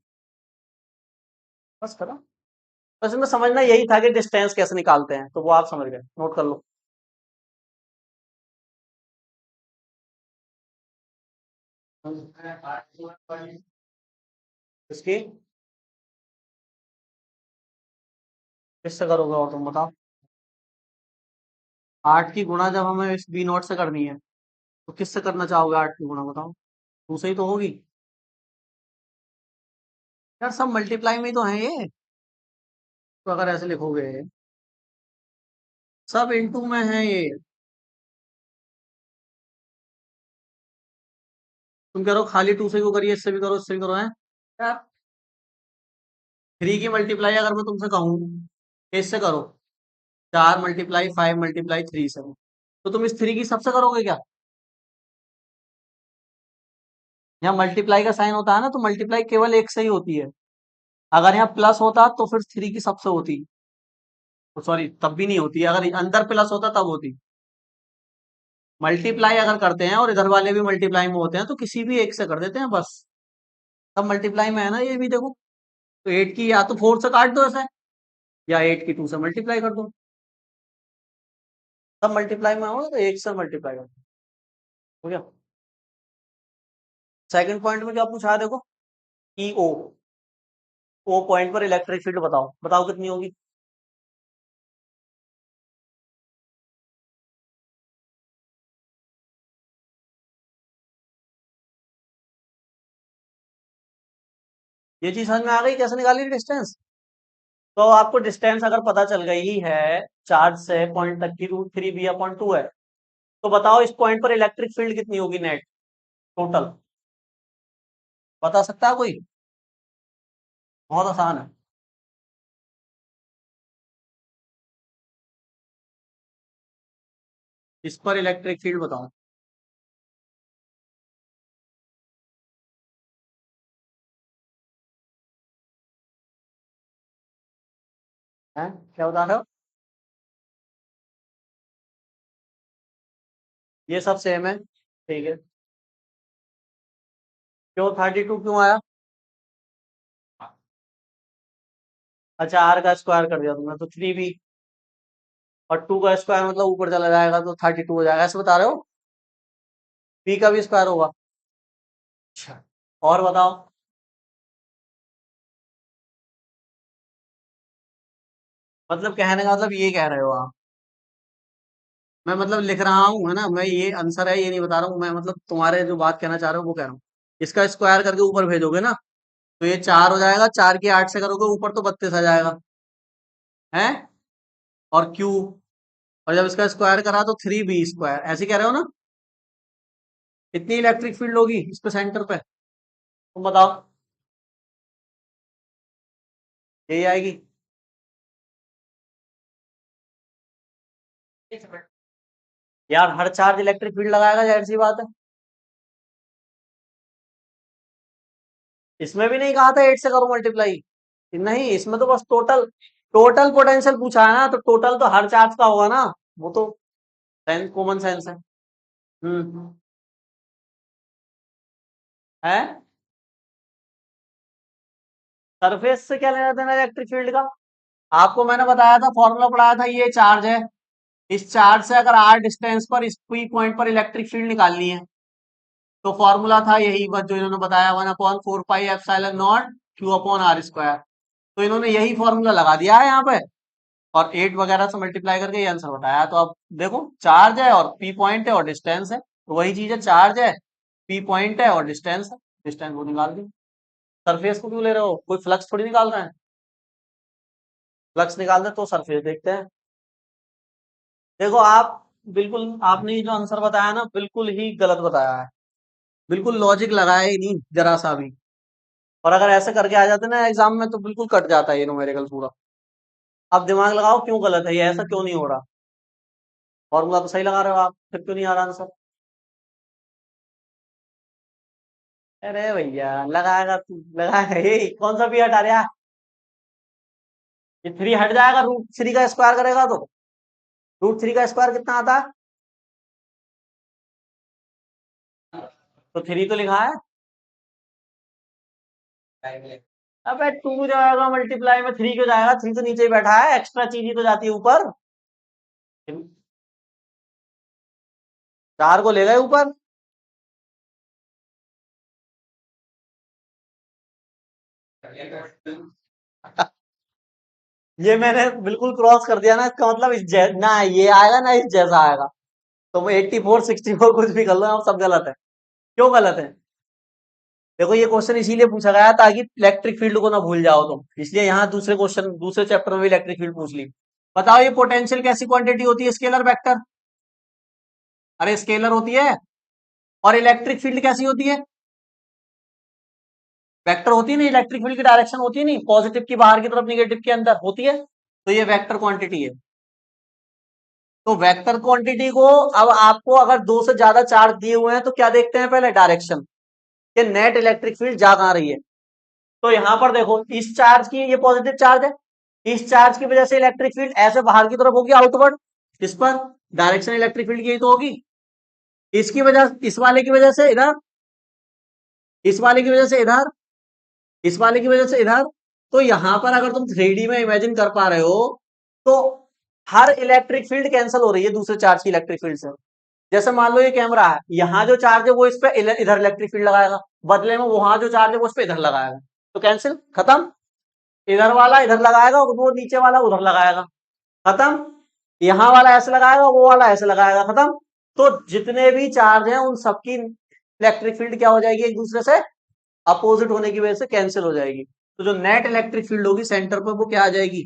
बस करा। बस इसमें समझना यही था कि डिस्टेंस कैसे निकालते हैं, तो वो आप समझ गए, नोट कर लो। इसकी किससे करोगे और तुम बताओ, आठ की गुणा जब हमें इस बी नॉट से करनी है, तो किससे करना चाहोगे आठ की गुणा, बताओ, टू से ही तो होगी। यार सब मल्टीप्लाई में ही तो है ये, तो अगर ऐसे लिखोगे, सब इनटू में है ये। तुम कह रहे हो खाली टू से क्यों करिए, इससे भी करो इससे भी करो, है यार। थ्री की मल्टीप्लाई अगर मैं तुमसे कहूँ इससे करो, चार मल्टीप्लाई फाइव मल्टीप्लाई थ्री से, तो तुम इस थ्री की सबसे करोगे क्या। यहाँ मल्टीप्लाई का साइन होता है ना, तो मल्टीप्लाई केवल एक से ही होती है। अगर यहाँ प्लस होता तो फिर थ्री की सबसे होती, तो सॉरी तब भी नहीं होती, अगर अंदर प्लस होता तब होती। मल्टीप्लाई अगर करते हैं और इधर वाले भी मल्टीप्लाई में होते हैं तो किसी भी एक से कर देते हैं बस। तब मल्टीप्लाई में है ना ये भी, देखो। तो एट की या तो फोर से काट दो ऐसे, या एट की टू से मल्टीप्लाई कर दो। तब मल्टीप्लाई में होगा तो एक से मल्टीप्लाई कर दो, हो गया। सेकंड पॉइंट में क्या पूछा है देखो, ई ओ पॉइंट पर इलेक्ट्रिक फील्ड बताओ, बताओ कितनी होगी। ये चीज समझ में आ गई कैसे निकाली डिस्टेंस? तो आपको डिस्टेंस अगर पता चल गई ही है चार्ज से पॉइंट तक की, √3b/2 है, तो बताओ इस पॉइंट पर इलेक्ट्रिक फील्ड कितनी होगी नेट टोटल? बता सकता है कोई? बहुत आसान है। इस पर इलेक्ट्रिक फील्ड बताओ। है क्या बता रहे हो? ये सब सेम है, ठीक है। क्यों 32 क्यों आया? अच्छा, आर का स्क्वायर कर दिया तुमने तो 3b, और 2 का स्क्वायर मतलब ऊपर चला जाएगा तो 32 हो जाएगा, ऐसे बता रहे हो? p का भी स्क्वायर होगा। अच्छा, और बताओ। मतलब कहने का मतलब ये कह रहे हो आप? मैं मतलब लिख रहा हूँ है ना, मैं ये आंसर है ये नहीं बता रहा हूँ मैं, मतलब तुम्हारे जो बात कहना चाह रहे हो वो कह रहा हूँ। इसका स्क्वायर करके ऊपर भेजोगे ना, तो ये 4 हो जाएगा, 4 की 8 से करोगे ऊपर तो 32 आ जाएगा, है? और क्यू, और जब इसका स्क्वायर करा तो 3b², ऐसे कह रहे हो ना? इतनी इलेक्ट्रिक फील्ड होगी इस पे सेंटर पे, तुम बताओ। यही आएगी। यार हर चार्ज इलेक्ट्रिक फील्ड लगाएगा, जाहिर सी बात है। इसमें भी नहीं कहा था 8 से करो मल्टीप्लाई। नहीं, इसमें तो बस टोटल, टोटल पोटेंशियल पूछा है ना, तो टोटल तो हर चार्ज का होगा ना, वो तो सेंस, कॉमन सेंस है। हम्म। है? सरफेस से क्या लेना देना इलेक्ट्रिक फील्ड का? आपको मैंने बताया था, फॉर्मूला पढ़ाया था, ये चार्ज है, इस चार्ज से अगर r डिस्टेंस पर इस पी पॉइंट पर इलेक्ट्रिक फील्ड निकालनी है, तो फॉर्मूला था यही बस जो इन्होंने बताया, 1/4πε0 q/r²। तो इन्होंने यही फॉर्मूला लगा दिया है यहाँ पे, और 8 वगैरह से मल्टीप्लाई करके ये आंसर बताया। तो अब देखो, चार्ज है और पी पॉइंट है और डिस्टेंस है, तो वही चीज है, चार्ज है, पी पॉइंट है और डिस्टेंस है, डिस्टेंस वो निकाल दी। सरफेस को क्यों ले रहे हो? कोई फ्लक्स थोड़ी निकाल रहे हैं। फ्लक्स निकाल दे तो सरफेस देखते हैं। देखो आप, बिल्कुल आपने ये जो आंसर बताया ना, बिल्कुल ही गलत बताया है, बिल्कुल लॉजिक लगाया ही नहीं जरा सा भी। और अगर ऐसे करके आ जाते ना एग्जाम में तो बिल्कुल कट जाता है ये न्यूमेरिकल पूरा। आप दिमाग लगाओ, क्यों गलत है ये, ऐसा क्यों नहीं हो रहा? फॉर्मूला तो सही लगा रहे हो आप, फिर क्यों नहीं आ रहा आंसर? अरे भैया लगाएगा तू, लगाएगा, ये कौन सा भी हटा रहा? ये 3 हट जाएगा, √3 का स्क्वायर करेगा तो √3 का स्क्वायर कितना आता है? तो 3 तो लिखा है। अबे 2 जाएगा मल्टीप्लाई में, 3 क्यों जाएगा? 3 तो नीचे ही बैठा है, एक्स्ट्रा चीज ही तो जाती है ऊपर। 4 को ले गए ऊपर। ये मैंने बिल्कुल क्रॉस कर दिया ना, इसका मतलब ना ये आएगा ना इस जैसा आएगा। तो मैं 84 64 कुछ भी कर लो, आप सब गलत है। क्यों गलत है? देखो ये क्वेश्चन इसीलिए पूछा गया ताकि इलेक्ट्रिक फील्ड को ना भूल जाओ तुम, इसलिए यहाँ दूसरे क्वेश्चन दूसरे चैप्टर में भी इलेक्ट्रिक फील्ड पूछ ली। बताओ ये पोटेंशियल कैसी क्वांटिटी होती है? Scalar vector. अरे स्केलर होती है। और इलेक्ट्रिक फील्ड कैसी होती है? वेक्टर होती है नहीं, इलेक्ट्रिक फील्ड की डायरेक्शन होती है नहीं, पॉजिटिव की बाहर की तरफ, निगेटिव के अंदर होती है। तो ये वेक्टर क्वांटिटी है। तो वेक्टर क्वांटिटी को, अब आपको अगर दो से ज्यादा चार्ज दिए हुए हैं तो क्या देखते हैं पहले? डायरेक्शन, कि नेट इलेक्ट्रिक फील्ड जा कहां रही है। तो यहां पर देखो, इस चार्ज की, ये पॉजिटिव चार्ज है, इस चार्ज की वजह से इलेक्ट्रिक फील्ड ऐसे बाहर की तरफ होगी, आउटवर्ड, इस पर डायरेक्शन इलेक्ट्रिक फील्ड की यही तो होगी। इसकी वजह, इस वाले की वजह से इधर, इस वाले की वजह से इधर, इस वाले की वजह से इधर। तो यहां पर अगर तुम 3D में इमेजिन कर पा रहे हो, तो हर इलेक्ट्रिक फील्ड कैंसिल हो रही है दूसरे चार्ज की इलेक्ट्रिक फील्ड से। जैसे मान लो ये कैमरा है, यहाँ जो चार्ज है वो इस पे इधर इलेक्ट्रिक फील्ड लगाएगा, बदले में वहां जो चार्ज है वो इस पे इधर लगाएगा, तो कैंसिल, खत्म। इधर वाला इधर लगाएगा, वो नीचे वाला उधर लगाएगा, खत्म। यहाँ वाला ऐसे लगाएगा, वो वाला ऐसे लगाएगा, खत्म। तो जितने भी चार्ज हैं उन सबकी इलेक्ट्रिक फील्ड क्या हो जाएगी? एक दूसरे से अपोजिट होने की वजह से कैंसिल हो जाएगी। तो जो नेट इलेक्ट्रिक फील्ड होगी सेंटर पर वो क्या आ जाएगी?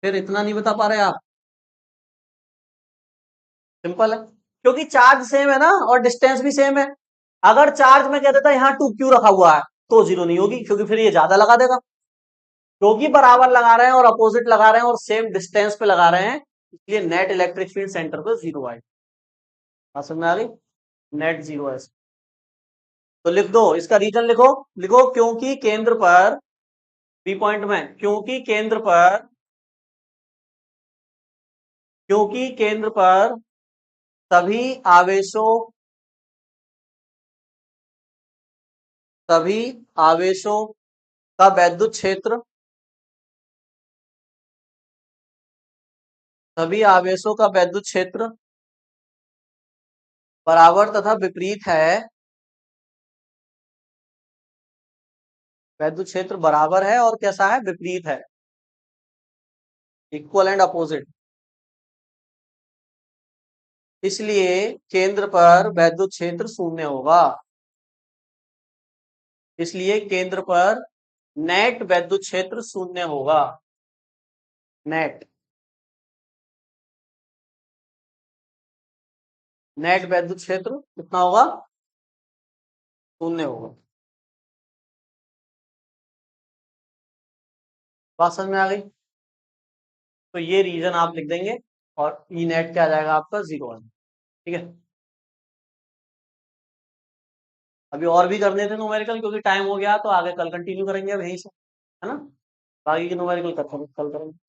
फिर इतना नहीं बता पा रहे आप? सिंपल है, क्योंकि चार्ज सेम है ना और डिस्टेंस भी सेम है। अगर चार्ज में कह देता यहाँ 2q रखा हुआ है तो जीरो नहीं होगी, क्योंकि फिर ये ज्यादा लगा देगा। क्योंकि बराबर लगा रहे हैं और अपोजिट लगा रहे हैं और सेम डिस्टेंस पे लगा रहे हैं, इसलिए नेट इलेक्ट्रिक फील्ड सेंटर पर जीरो आएगी। बात समझ में आ गई? नेट जीरो है। तो लिख दो इसका रीजन, लिखो। लिखो क्योंकि केंद्र पर, बी पॉइंट में, क्योंकि केंद्र पर सभी आवेशों सभी आवेशों का वैद्युत क्षेत्र, सभी आवेशों का वैद्युत क्षेत्र बराबर तथा विपरीत है। वैद्युत क्षेत्र बराबर है और कैसा है? विपरीत है, इक्वल एंड अपोजिट। इसलिए केंद्र पर वैद्युत क्षेत्र शून्य होगा। इसलिए केंद्र पर नेट वैद्युत क्षेत्र शून्य होगा। नेट नेट वैद्युत क्षेत्र कितना होगा? शून्य होगा। बात समझ में आ गई? तो ये रीजन आप लिख देंगे और ई नेट क्या आ जाएगा आपका? जीरो आ जाएगा। ठीक है, अभी और भी करने थे न्यूमेरिकल, क्योंकि टाइम हो गया तो आगे कल कंटिन्यू करेंगे अब यहीं से, है ना? बाकी के न्यूमेरिकल कल करेंगे।